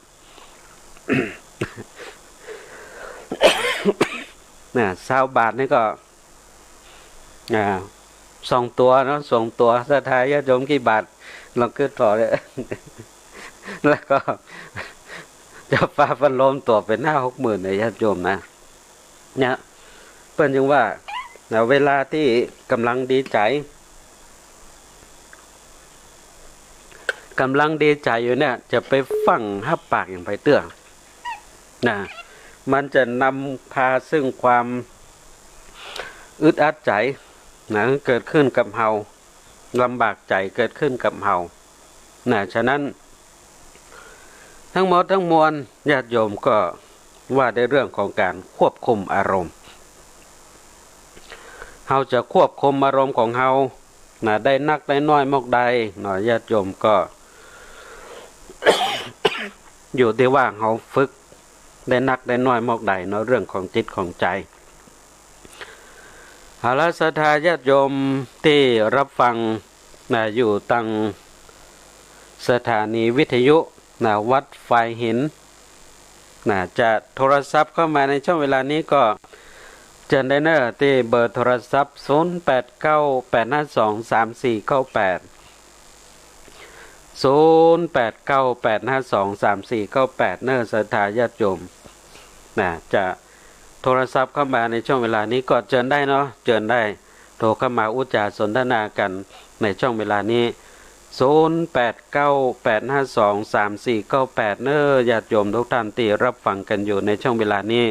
20 บาทนี่ก็2 ตัวเนาะ2 ตัวศรัทธาญาติโยมกี่บาทลองคิดต่อเลย แล้วก็จะฟ้าพันลมตัวเป็น5-6 หมื่นญาติโยมเนี่ยเพิ่นจึงว่าเวลาที่กำลังดีใจอยู่เนี่ยจะไปฟังหับปากอย่างไปเตื้อมันจะนำพาซึ่งความอึดอัดใจเกิดขึ้นกับเฮาลำบากใจเกิดขึ้นกับเฮาฉะนั้นทั้งหมดทั้งมวลญาติโยมก็ว่าในเรื่องของการควบคุมอารมณ์เฮาจะควบคุมอารมณ์ของเฮาได้นักได้น้อยมากใดญาติโยมก็ อยู่ที่ว่าเฮาฝึกได้นักได้น้อยมากใดเรื่องของจิตของใจเอาละศรัทธาญาติโยมที่รับฟังอยู่ตั้งสถานีวิทยุวัดไฟหินจะโทรศัพท์เข้ามาในช่วงเวลานี้ก็เชิญได้ที่เบอร์โทรศัพท์0898523498 0898523498ศรัทธาญาติโยมจะโทรศัพท์เข้ามาในช่วงเวลานี้ก็เชิญได้เนาะเชิญได้โทรเข้ามาอุจจาสนทนากันในช่วงเวลานี้0898523498ญาติโยมทุกท่านที่รับฟังกันอยู่ในช่วงเวลานี้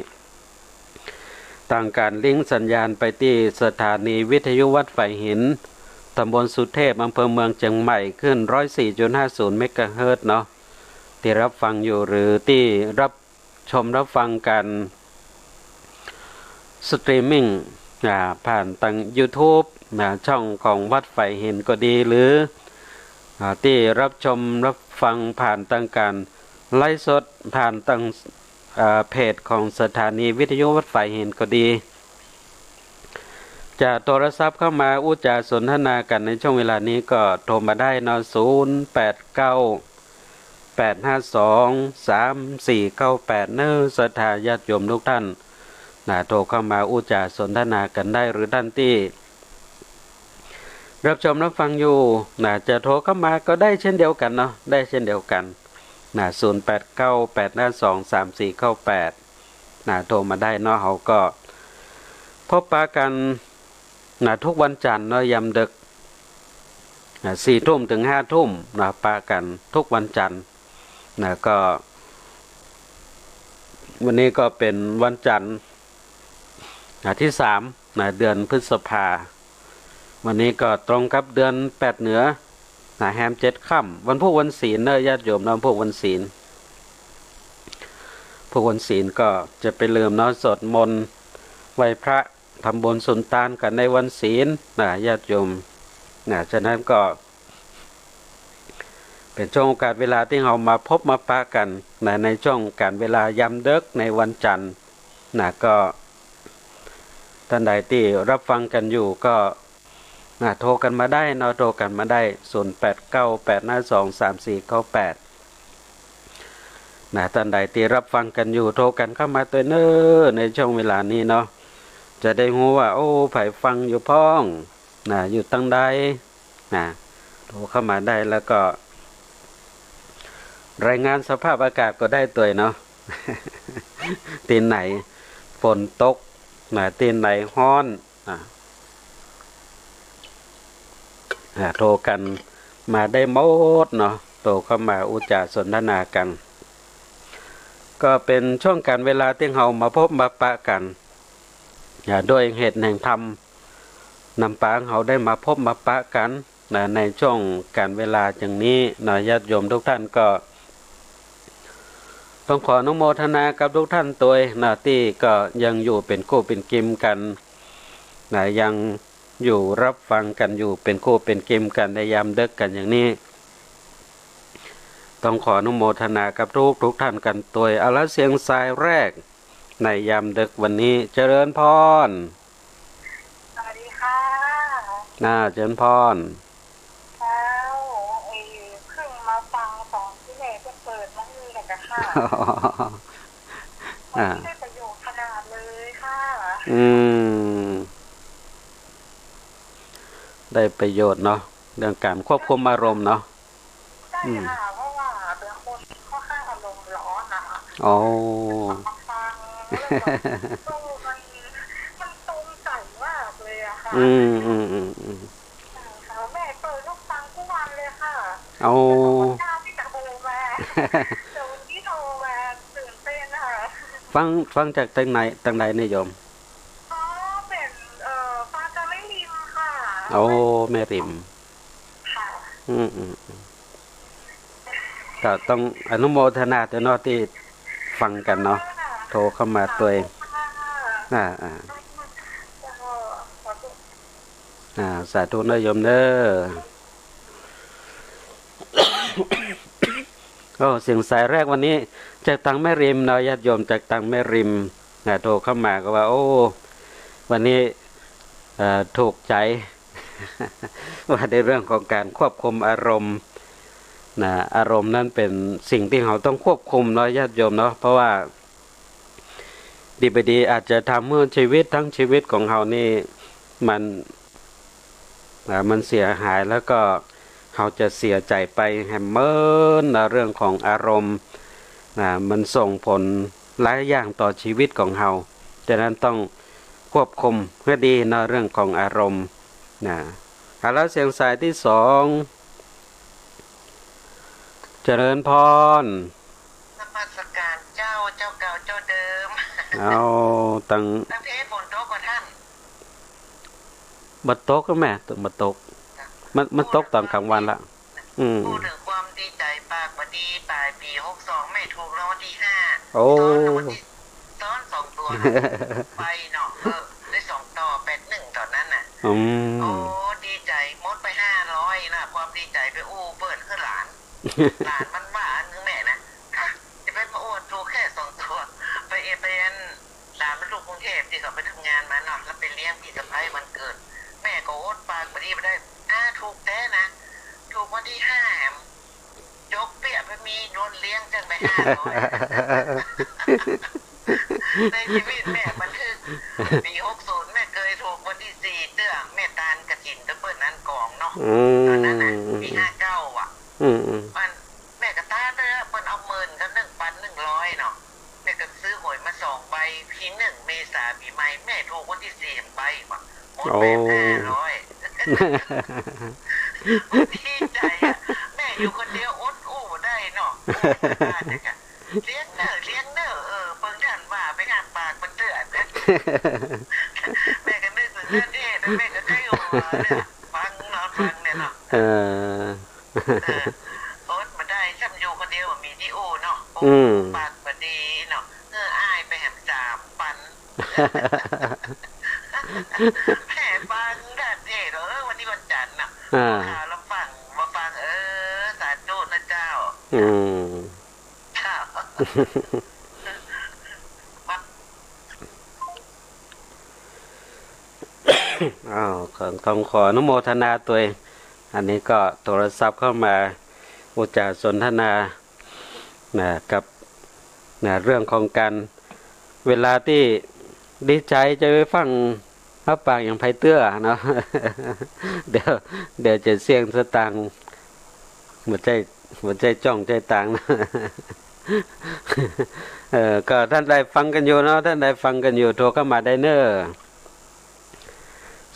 ทางการลิงก์สัญญาณไปที่สถานีวิทยุวัดไฟหินตำบลสุเทพอำเภอเมืองเชียงใหม่ขึ้น 104.50 เมกะเฮิรตซ์เนาะที่รับฟังอยู่หรือที่รับชมรับฟังกันสตรีมมิ่งผ่านทาง YouTube ช่องของวัดไฟหินก็ดีหรือที่รับชมรับฟังผ่านทางการไลฟ์สดผ่านทางเพจของสถานีวิทยุวัดไฟหินก็ดีจะโทรศัพท์เข้ามาอุจจาสนทนากันในช่วงเวลานี้ก็โทรมาได้เนาะ0898523498ศรัทธาญาติโยมทุกท่านโทรเข้ามาอุจจาสนทนากันได้หรือท่านที่รับชมรับฟังอยู่จะโทรเข้ามาก็ได้เช่นเดียวกันเนาะได้เช่นเดียวกัน0898523498โทรมาได้เนาะเขาก็พบปะกันทุกวันจันทร์เนาะยามดึก4 ทุ่มถึง5 ทุ่มปะกันทุกวันจันทร์ก็วันนี้ก็เป็นวันจันทร์ที่3เดือนพฤษภาวันนี้ก็ตรงกับเดือน8เหนือ แฮม7 ค่ำวันพวกวันศีลเนอะญาติโยมเนาะพวกวันศีลก็จะไปเริ่มเนาะสวดมนต์ไหว้พระทำบุญสุนทานกันในวันศีลญาติโยมฉะนั้นก็เป็นช่วงโอกาสเวลาที่เรามาพบมาปะกันในช่วงการเวลายามดึกในวันจันทร์ก็ท่านใดที่รับฟังกันอยู่ก็โทรกันมาได้เนาะโทรกันมาได้0898523498ท่านใดที่รับฟังกันอยู่โทรกันเข้ามาตัวเน้อในช่วงเวลานี้เนาะจะได้รู้ว่าโอ้ไผฟังอยู่พ้องอยู่ตั้งใดโทรเข้ามาได้แล้วก็รายงานสภาพอากาศก็ได้ตัวเนาะ ตีนไหนฝนตกตีนไหนฮ้อนโทรกันมาได้หมดเนาะโทรเข้ามาอุจจาสนทนากันก็เป็นช่วงการเวลาที่เรามาพบมาปะกันด้วยเหตุแห่งธรรมนำปางเราได้มาพบมาปะกันในช่วงการเวลาอย่างนี้ญาติโยมทุกท่านก็ต้องขออนุโมทนากับทุกท่านตัวที่ก็ยังอยู่เป็นคู่เป็นกิมกันยังอยู่รับฟังกันอยู่เป็นคู่เป็นกิมกันในยามดึกกันอย่างนี้ต้องขออนุโมทนากับทุกท่านกันตัวเอาละเสียงสายแรกในยามดึกวันนี้เจริญพรสวัสดีค่ะเจริญพรแล้วเพิ่งมาฟังสองที่แม่จะเปิดมาให้กันค่ะได้ประโยชน์ขนาดเลยค่ะได้ประโยชน์เนาะเรื่องการควบคุมอารมณ์เนาะใช่ค่ะเพราะว่าเป็นคนค่อนข้างอารมณ์ร้อนนะคะมาฟังแล้วตู้มันตรงใจมากเลยอะค่ะแม่เปิดลูกฟังทุกวันเลยค่ะที่จะโทรมาเดี๋ยววันนี้โทรมาตื่นเต้นค่ะฟังจากทางไหนนิยมเป็นฟังจากแม่ริมค่ะแม่ริมค่ะก็ต้องอนุโมทนาแต่เนาะที่ฟังกันเนาะโทรเข้ามาตัวเองสาธุนโยมเด้อเสียงสายแรกวันนี้จากตังแม่ริมเนาะญาติโยมจากตังแม่ริมโทรเข้ามาก็ว่าโอ้วันนี้ถูกใจ ว่าในเรื่องของการควบคุมอารมณ์อารมณ์นั้นเป็นสิ่งที่เราต้องควบคุมเนาะญาติโยมเนาะเพราะว่าดีไปดีอาจจะทำให้ชีวิตทั้งชีวิตของเรานี่มันเสียหายแล้วก็เราจะเสียใจไปแฮมเมอร์เรื่องของอารมณ์มันส่งผลหลายอย่างต่อชีวิตของเราฉะนั้นต้องควบคุมเพื่อดีในเรื่องของอารมณ์แล้วเสียงสายที่สองเจริญพรนมัสการเจ้าเก่าเจ้าเดิมตั้งเพศฝนตกกว่าท่านบัดตกก็แม่บัดตกมันตกตอนกลางวันละพูดถึงความดีใจปากว่าดีปลายปี62ไม่ถูกรางวัลที่5ซ้อน2 ตัวไปเนาะได้2 ต่อ81ตอนนั้นน่ะดีใจมดไป500นะความดีใจไปเปิดขึ้นหลานมันว่านึงแม่นะจะไปมาถูกแค่2 ตัวไปหลานมันลูกกรุงเทพที่เขาไปทำงานมาเนาะแล้วไปเลี้ยงพี่สะใภ้วันเกิดแม่ก็ปากบ่ดีไปได้ถูกแท้นะถูกวันที่5แหมยกเปียไปมีโดนเลี้ยงจังไป500ในชีวิตแม่บันทึกปี60แม่เคยถูกวันที่4เตื้อแม่ตาลกระจินตะเปิ้นนั้นกองเนาะตอนนั้นน่ะปี59มันแม่ก็ตาเด้อเปิ้นเอา10,000กับ1,100เนาะแม่ก็ซื้อหวยมา2 ใบพี่1เมษายนปีใหม่แม่ถูกวันที่4ใบว่ะหมดไป500ดีใจแม่อยู่คนเดียวอดได้เนาะเลี้ยงเนอเเพิ่งท่านว่าไปงานปากมันเตือนแม่ก็นึกถึงเรื่องนี้แต่แม่ก็ใจหัวเนี่ยฟังเนี่ยเนาะ โอ๊ตมาได้ซ้ำอยู่คนเดียวมีที่โอเนาะปากบดีเนาะอ้ายไปแหม3 ปันแผ่ฟังดัดเด็ดวันนี้วันจันทร์น่ะข่าวแล้วฟังมาฟังสาธุนะเจ้าข้าวอ้าวต้องขออนุโมทนาตัวเองอันนี้ก็โทรศัพท์เข้ามาอุจจาสนทนากับเรื่องของการเวลาที่ดีใจจะไปฟังฮับปากอย่างไพเตื้อเนาะ เดี๋ยวจะเสี่ยงสตังค์หัวใจจ้องใจตังนะ ก็ท่านได้ฟังกันอยู่เนาะท่านได้ฟังกันอยู่โทรเข้ามาได้เนอะ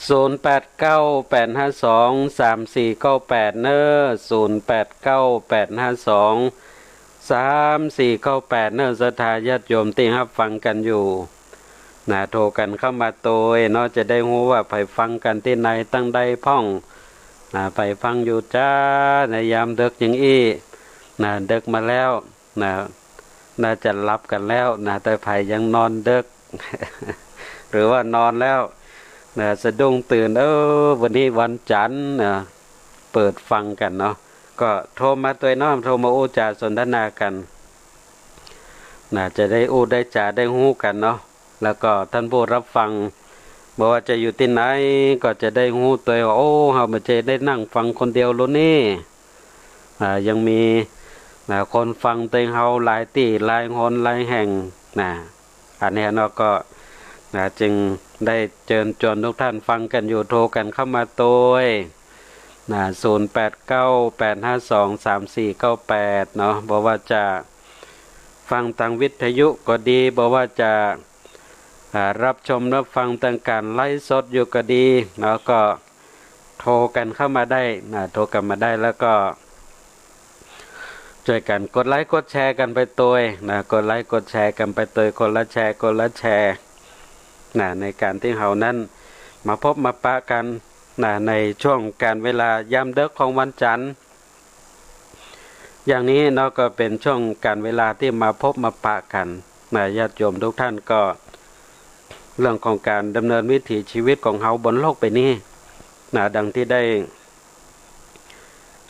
0898523498เนอะ0898523498เนอะศรัทธาญาติโยมที่รับฟังกันอยู่โทรกันเข้ามาโตยเนาะจะได้รู้ว่าไปฟังกันที่ไหนตั้งใดพ่องไปฟังอยู่จ้าในยามดึกอย่างอี้ดึกมาแล้วน่าจะรับกันแล้วแต่ไผยังนอนดึก หรือว่านอนแล้วสะดุ้งตื่นวันนี้วันจันทร์เปิดฟังกันเนาะก็โทรมาตัวน้อมโทรมาอู้จาสนทนากันจะได้อู้ได้จาได้ฮู้กันเนาะแล้วก็ท่านผู้รับฟังบอกว่าจะอยู่ที่ไหนก็จะได้ฮู้ตัวว่าเฮาไม่ใช่ได้นั่งฟังคนเดียวลุ้นนี่ยังมีคนฟังเต็งเฮาหลายที่หลายคนหลายแห่งอันนี้เนาะก็จึงได้เชิญชวนทุกท่านฟังกันอยู่โทรกันเข้ามาโดย0898523498เนาะบอกว่าจะฟังทางวิทยุก็ดีบอกว่าจะรับชมรับฟังทางการไลฟ์สดอยู่ก็ดีเนาะก็โทรกันเข้ามาได้โทรกันมาได้แล้วก็ช่วยกันกดไลค์กดแชร์กันไปตัวกดไลค์กดแชร์กันไปตัวคนละแชร์คนละแชร์ในการที่เฮานั้นมาพบมาปะกันในช่วงการเวลายามดึกของวันจันทร์อย่างนี้เนาะก็เป็นช่วงการเวลาที่มาพบมาปะกันญาติโยมทุกท่านก็เรื่องของการดำเนินวิถีชีวิตของเฮาบนโลกใบนี้ดังที่ได้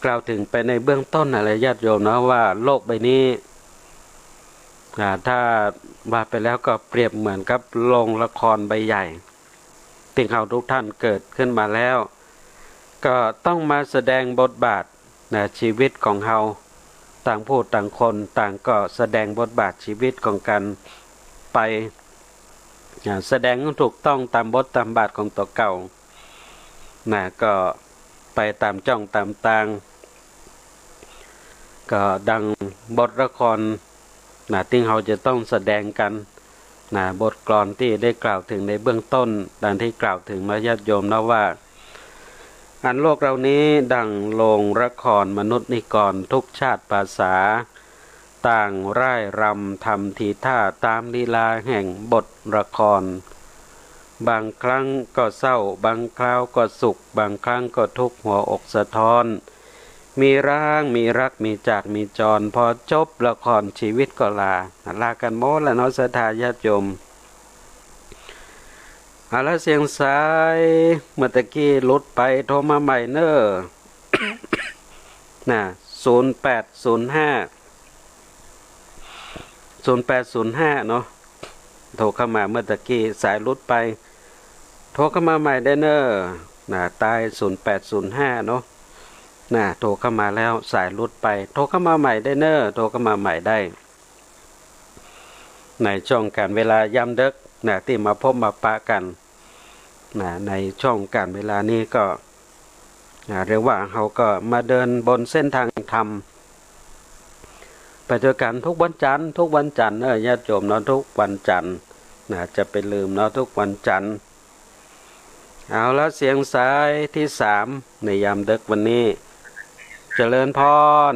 กล่าวถึงไปในเบื้องต้นอะไรญาติโยมนะว่าโลกใบนี้ถ้าว่าไปแล้วก็เปรียบเหมือนกับโรงละครใบใหญ่ที่เฮาทุกท่านเกิดขึ้นมาแล้วก็ต้องมาแสดงบทบาทชีวิตของเฮาต่างผู้ต่างคนต่างก็แสดงบทบาทชีวิตของกันไปแสดงถูกต้องตามบทตามบาทของตัวเก่าก็ไปตามจ้องตามตางก็ดังบทละครที่เราจะต้องแสดงกันบทกลอนที่ได้กล่าวถึงในเบื้องต้นดังที่กล่าวถึงมาญาติโยมนะว่าอันโลกเรานี้ดังโรงละครมนุษย์นิกรทุกชาติภาษาต่างร่ายรำทำทีท่าตามลีลาแห่งบทละครบางครั้งก็เศร้าบางคราวก็สุขบางครั้งก็ทุกข์หัวอกสะท้อนมีร่างมีรักมีจากมีจรพอจบละครชีวิตก็ลากันหมดแล้วเนาะศรัทธาญาติโยมแล้วเสียงสายเมื่อตะกี้หลุดไปโทรมาใหม่เนอะ0805เนาะโทรเข้ามาเมื่อตะกี้สายหลุดไปโทรเข้ามาใหม่ได้เนอะตาย0805เนาะโทรเข้ามาแล้วสายหลุดไปโทรเข้ามาใหม่ได้เนอะโทรเข้ามาใหม่ได้ในช่วงการเวลายามดึกที่มาพบมาปะกันในช่วงการเวลานี้ก็เรียกว่าเขาก็มาเดินบนเส้นทางธรรมไปด้วยกันทุกวันจันทร์ญาติโยมเนาะทุกวันจันทร์จะไปลืมเนาะทุกวันจันทร์เอาแล้วเสียงสายที่3ในยามดึกวันนี้เจริญพร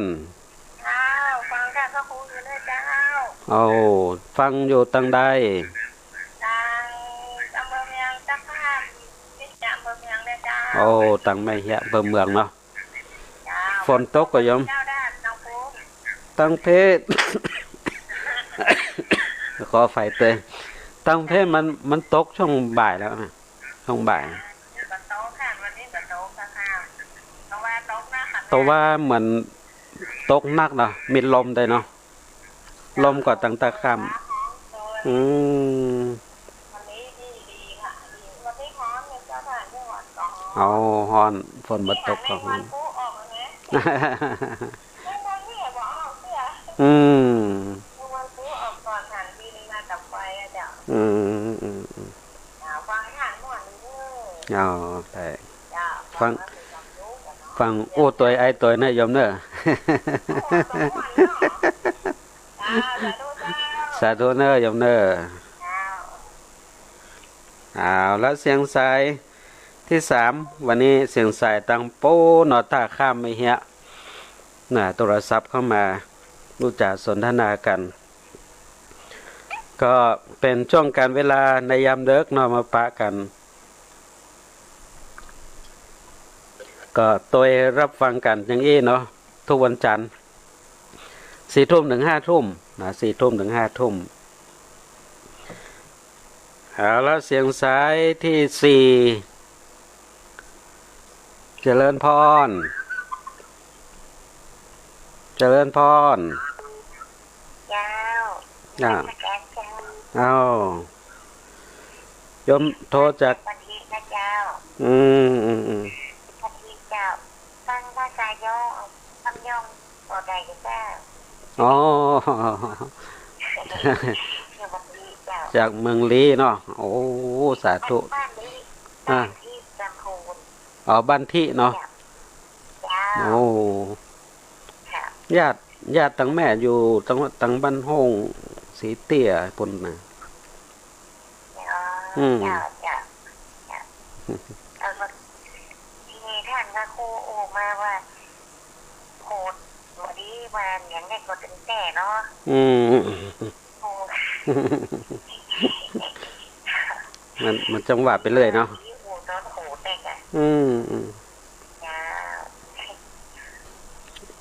ฟังค่ะพระครูอยู่เลยเจ้าฟังอยู่ตั้งใดอำเภอเมืองเจ้าค่ะที่อำเภอเมืองเลยเจ้าตั้งไม่เหี้ยอำเภอเมืองเนาะ ฝนตกก็ยม เจ้าด้านน้องภูมิ ตั้งเพศ ขอไฟเตยตั้งเพศมันตกช่วงบ่ายแล้วนะช่วงบ่าย บันโต๊ะค่ะวันนี้บันโต๊ะค่ะเพราะว่าโต๊ะหน้าค่ะ แต่ว่าเหมือนตกหนักเนาะมีลมได้เนาะลมก็ตั้งแต่ค่ำอืม วันนี้ดีค่ะดีวันนี้ฮ้อนเนี่ยเจ้าค่ะจังหวัดก่อน เอาฮอนฝนมาตก ก็ ก็ วันผู้ออกแล้วนะไม่ได้เนี่ยบอกออกเสีย อืม วันผู้ออกก่อนหันทีนึงมาดับไฟอะเจ้า อืมฟังหันหมดเลย เอาแต่ฟังโอ้ตัวไอตัวเนี่ยยมเนอะ สาธุเนอะยมเนอะเอาแล้วเสียงสายที่3วันนี้เสียงสายตังโป้นอท่าข้ามไม่เหี้ยน่ะโทรศัพท์เข้ามารู้จักสนทนากัน ก็เป็นช่วงการเวลาในยามเลิกนอนมาปะกัน ก็ตัวรับฟังกันอย่างนี้เนาะทุกวันจันทร์4 ทุ่มถึง 5 ทุ่มนะ4 ทุ่มถึง 5 ทุ่มเอาแล้วเสียงสายที่4เจริญพรเจริญพร ยาว อ่า แกนเจ้า เอายมโทรจาก ปฏินะเจ้า อืม ปฏิเจ้าฟังภาษาย่อคำย่องต่อใดกันเจ้า อ๋อ เดี๋ยวปฏิเจ้า จากเมืองลีเนาะโอ้สาธุ บ้านนี้บ้านที่จำพูน อ๋อบ้านที่เนาะ เจ้า โอ้ ค่ะ ญาติตั้งแม่อยู่ตั้งบ้านห้องสีเตี้ยปุ่นนะ เจ้าทีนี้ท่านก็ครูโอมาว่าโหดวันนี้มาอย่างนี้ก็ถึงแต่เนาะ อืม โอ้ มันจังหวะไปเรื่อยเนาะ โหตอนโหดแต่กะ อืม เจ้า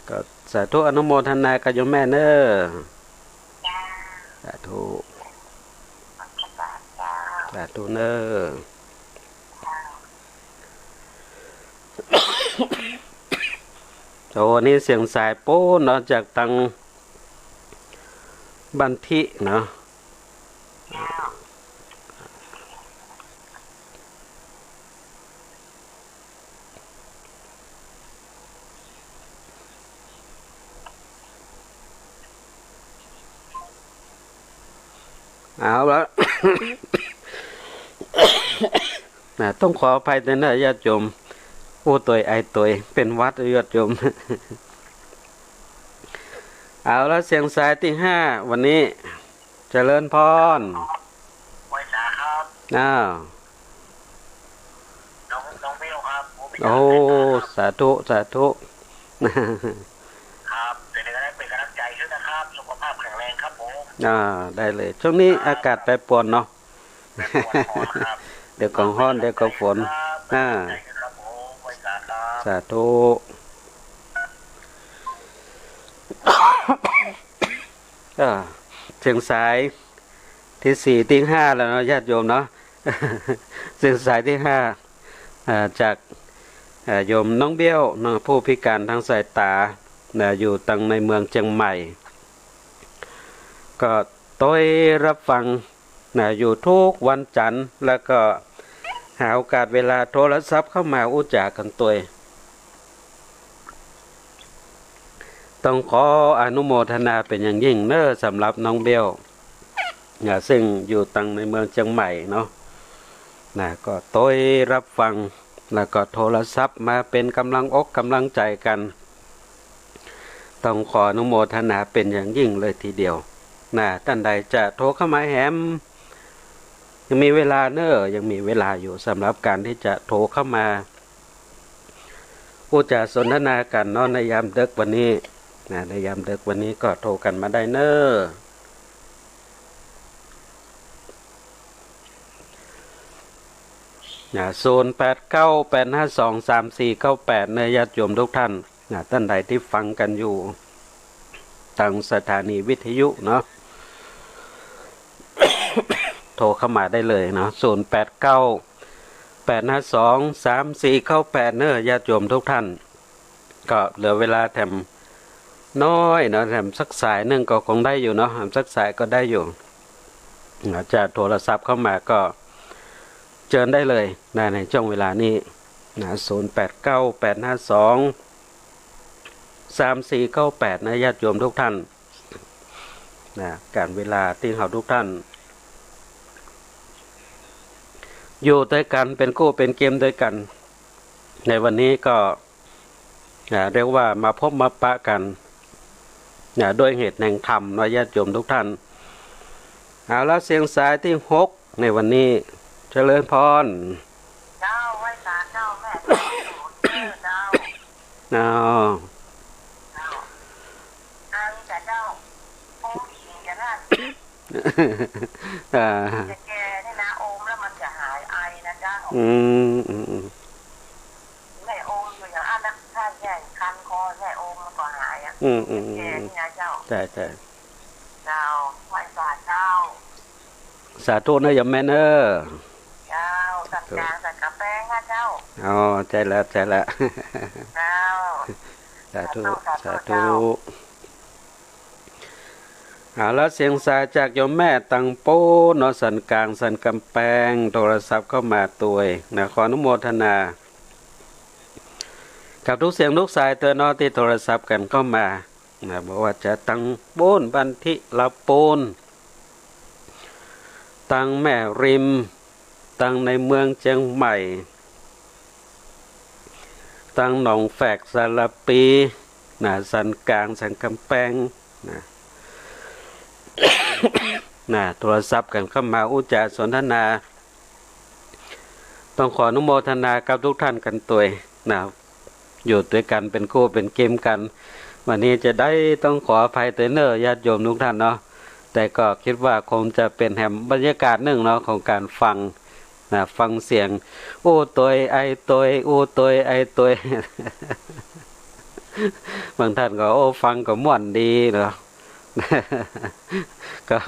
ก็สาธุอนุโมทนากับโยมแม่เนอะ เจ้า สาธุ ขอบคุณเจ้า สาธุเนอะโอ้นี่เสียงสายโป้เนาะจากตังบันทิเนาะเอาแล้ว ต้องขออภัยนะญาติโยมโอ้ตัวไอตัวเป็นวัดญาติโยม เอาแล้วเสียงสายที่5วันนี้เจริญพร ไว้สาครับ อ้าว น้องเบลครับ โอ้สาธุสาธุ ครับเป็นกำลังใจด้วยนะครับสุขภาพแข็งแรงครับผม ได้เลยช่วงนี้อากาศแปรปรวนเนาะ เดี๋ยวก็ร้อนเดี๋ยวก็ฝนครับผมไว้สาครับ สาธุเสียงสายที่4ที่5แล้วเนาะญาติโยมเนาะ เสียงสายที่5จากโยมน้องเบี้ยวน้องผู้พิการทางสายตาอยู่ตั้งในเมืองเชียงใหม่ ก็ต้อยรับฟังอยู่ทุกวันจันทร์แล้วก็หาโอกาสเวลาโทรศัพท์เข้ามาอุจจากันตัวต้องขออนุโมทนาเป็นอย่างยิ่งเนอะสำหรับน้องเบลซึ่งอยู่ตั้งในเมืองเชียงใหม่เนาะก็ต้อยรับฟังแล้วก็โทรศัพท์มาเป็นกำลังอกกำลังใจกันต้องขออนุโมทนาเป็นอย่างยิ่งเลยทีเดียวท่านใดจะโทรเข้ามาแหมยังมีเวลาเนอะยังมีเวลาอยู่สำหรับการที่จะโทรเข้ามาพูดจาสนทนากันเนาะในยามดึกวันนี้ในยามดึกวันนี้ก็โทรกันมาได้เนอะ0898523498ในญาติโยมทุกท่าน ท่านใดที่ฟังกันอยู่ทางสถานีวิทยุเนาะ โทรเข้ามาได้เลยเนาะ0898523498เนอะญาติโยมทุกท่านก็เหลือเวลาแถมน้อยเนาะแถมสักสายนึงก็คงได้อยู่เนาะสักสายก็ได้อยู่จะโทรศัพท์เข้ามาก็เชิญได้เลยในช่วงเวลานี้นะ0898523498นะญาติโยมทุกท่านนะการเวลาที่เขาทุกท่านอยู่ด้วยกันเป็นคู่เป็นเกมด้วยกันในวันนี้ก็เรียกว่ามาพบมาปะกันด้วยเหตุแห่งธรรมนะญาติโยมทุกท่านเอาแล้วเสียงสายที่6ในวันนี้เจริญพรเจ้าไหว้ศาลเจ้าแม่เจ้าอันจะเจ้าโอ้ขิงจะน่าจะแกนี่นะโอมแล้วมันจะหายไอนะเจ้าแม่โอมอยู่อย่างอันนั้นถ้าแย่คันคอแม่โอมมันก็หายแกนี่นะเจ้าใช่เจ้าไหว้ศาลเจ้าสาธุนะยมแม่เนอเจ้าสัตว์กลางสัตว์กระแป้งค่ะเจ้าอ๋อใจแล้วเจ้าสาธุแล้วเสียงสายจากโยมแม่ตังโป้นอสันกลางสันกำแพงโทรศัพท์เข้ามาตัวนะขออนุโมทนากับทุกเสียงทุกสายเตือนอที่โทรศัพท์กันเข้ามานะบอกว่าจะตังโป้นบันทิละโปนตังแม่ริมตังในเมืองเชียงใหม่ตังหนองแฝกสารปีนะสันกลางสันกำแพงนะโทรศัพท์กันเข้ามาอุจจาสนทนาต้องขออนุโมทนากับทุกท่านกันตัวนะอยู่ด้วยกันเป็นคู่เป็นเกมกันวันนี้จะได้ต้องขออภัยเตือนญาติโยมทุกท่านเนาะแต่ก็คิดว่าคงจะเป็นแห่งบรรยากาศหนึ่งเนาะของการฟังนะฟังเสียงโอ้ตัวไอตัวโอ้ตัวไอตัวบางท่านก็โอ้ฟังก็ม่วนดีเนาะก็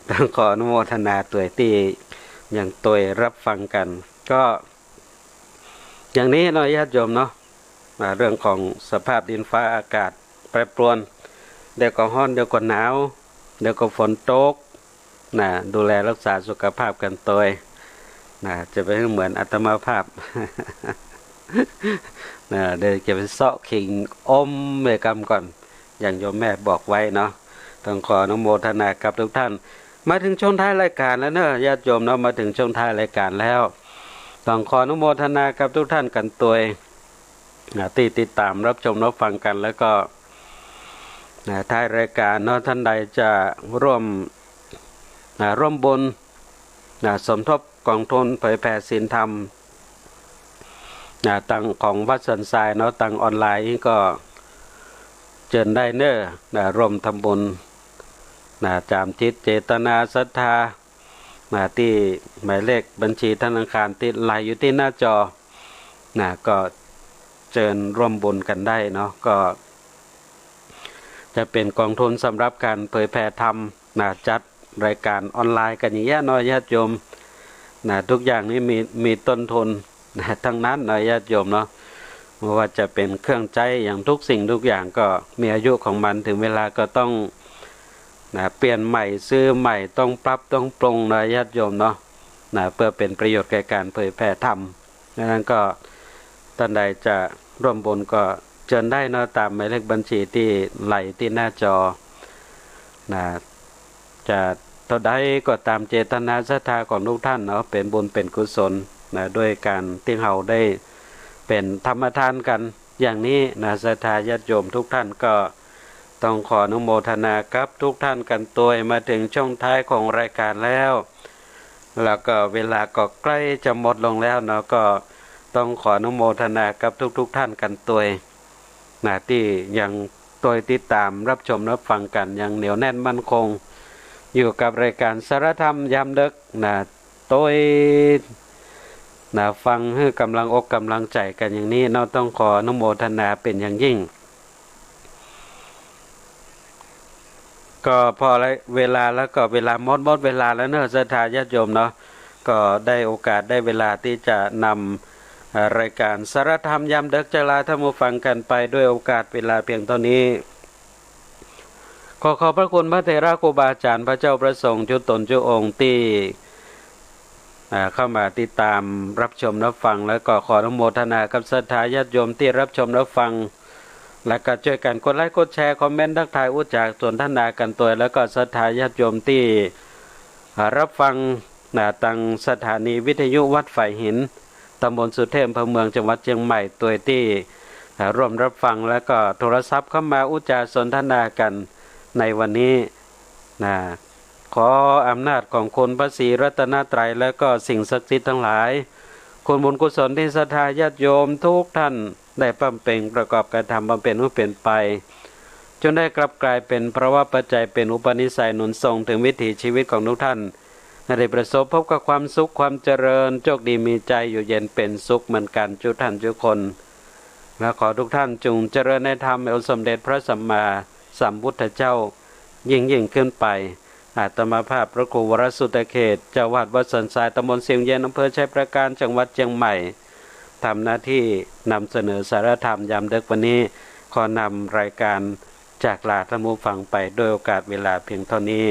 ต้องขออนุโมทนาตัวที่อย่างตัวรับฟังกันก็อย่างนี้เนาะญาติโยมเนาะเรื่องของสภาพดินฟ้าอากาศแปรปรวนเดี๋ยวก็ร้อนเดี๋ยวก็หนาวเดี๋ยวก็ฝนตกดูแลรักษาสุขภาพกันตัวจะไปเหมือนอัตมาภาพเดี๋ยวจะไปเสาะขิงอมเมกรรมก่อนอย่างโยมแม่บอกไว้เนาะต้องขออนุโมทนากับทุกท่านมาถึงช่วงท้ายรายการแล้วเนอะญาติโยมเนาะมาถึงช่วงท้ายรายการแล้วต้องขออนุโมทนากับทุกท่านกันตัวติดตามรับชมรับฟังกันแล้วก็ท้ายรายการเนาะท่านใดจะร่วมบุญสมทบกองทุนเผยแผ่ศีลธรรมตังของวัดสันทรายเนาะตังออนไลน์ก็เชิญได้เนอะร่วมทำบุญจามจิตเจตนาศรัทธาที่หมายเลขบัญชีธนาคารติดไลน์อยู่ที่หน้าจอก็เชิญร่วมบุญกันได้เนาะก็จะเป็นกองทุนสำหรับการเผยแผ่ธรรมจัดรายการออนไลน์กันอย่างเงี้ยน้อยญาติโยมทุกอย่างนี้มีต้นทุนทั้งนั้นน้อยญาติโยมเนาะไม่ว่าจะเป็นเครื่องใจอย่างทุกสิ่งทุกอย่างก็มีอายุของมันถึงเวลาก็ต้องเปลี่ยนใหม่ซื้อใหม่ต้องปรับต้องปรุงน้อยญาติโยมเนาะเพื่อเป็นประโยชน์แก่การเผยแผ่ธรรมดังนั้นก็ท่านใดจะร่วมบุญก็เชิญได้เนาะตามหมายเลขบัญชีที่ไหลที่หน้าจอจะเท่าใดก็ตามเจตนาศรัทธาของทุกท่านเนาะเป็นบุญเป็นกุศลด้วยการที่เราได้เป็นธรรมทานกันอย่างนี้ศรัทธาญาติโยมทุกท่านก็ต้องขออนุโมทนากับทุกท่านกันตัวมาถึงช่วงท้ายของรายการแล้วก็เวลาก็ใกล้จะหมดลงแล้วเนาะก็ต้องขออนุโมทนากับทุกท่านกันตัวที่ยังตัวติดตามรับชมรับฟังกันอย่างเหนียวแน่นมั่นคงอยู่กับรายการสารธรรมยามดึกตัว นะฟังให้กำลังอกกำลังใจกันอย่างนี้เราต้องขออนุโมทนาเป็นอย่างยิ่งก็พอเวลาแล้วก็เวลาหมดเวลาแล้วเนอะศรัทธาญาติโยมเนาะก็ได้โอกาสได้เวลาที่จะนำรายการสารธรรมยามดึกจะลาท่านผู้ฟังกันไปด้วยโอกาสเวลาเพียงเท่านี้ขอพระคุณพระเถระครูบาอาจารย์พระเจ้าประสงค์จุตนจุองค์ที่เข้ามาติดตามรับชมรับฟังแล้วก็ขออนุโมทนากับศรัทธาญาติโยมที่รับชมรับฟังและก็ช่วยกันกดไลค์กดแชร์คอมเมนต์ทักทายอุจจากส่วนท่านนากันตัวแล้วก็ศรัทธาญาติโยมที่รับฟังตังสถานีวิทยุวัดฝ่ายหินตำบลสุเทพอำเภอเมืองจังหวัดเชียงใหม่ตัวที่ร่วมรับฟังแล้วก็โทรศัพท์เข้ามาอุจจาสนทนากันในวันนี้ขออำนาจของคุณพระศรีรัตนตรัยและก็สิ่งศักดิ์สิทธิ์ทั้งหลายคุณบุญกุศลที่ศรัทธาญาติโยมทุกท่านได้บำเพ็ญประกอบการทำบำเพ็ญให้เป็นไปจนได้กลับกลายเป็นเพราะว่าปัจจัยเป็นอุปนิสัยหนุนส่งถึงวิถีชีวิตของทุกท่านได้ประสบพบกับความสุขความเจริญโชคดีมีใจอยู่เย็นเป็นสุขเหมือนกันทุกท่านทุกคนและขอทุกท่านจงเจริญในธรรมองค์สมเด็จพระสัมมาสัมพุทธเจ้ายิ่งขึ้นไปอาตมาภาพพระครูวรสุตเขตเจ้าวาดวัดสันทรายตำบลเสียงเย็นอำเภอชัยประการจังหวัดเชียงใหม่ทำหน้าที่นำเสนอสารธรรมยามดึกวันนี้ขอนำรายการจากลาท่านผู้ฟังไปโดยโอกาสเวลาเพียงเท่านี้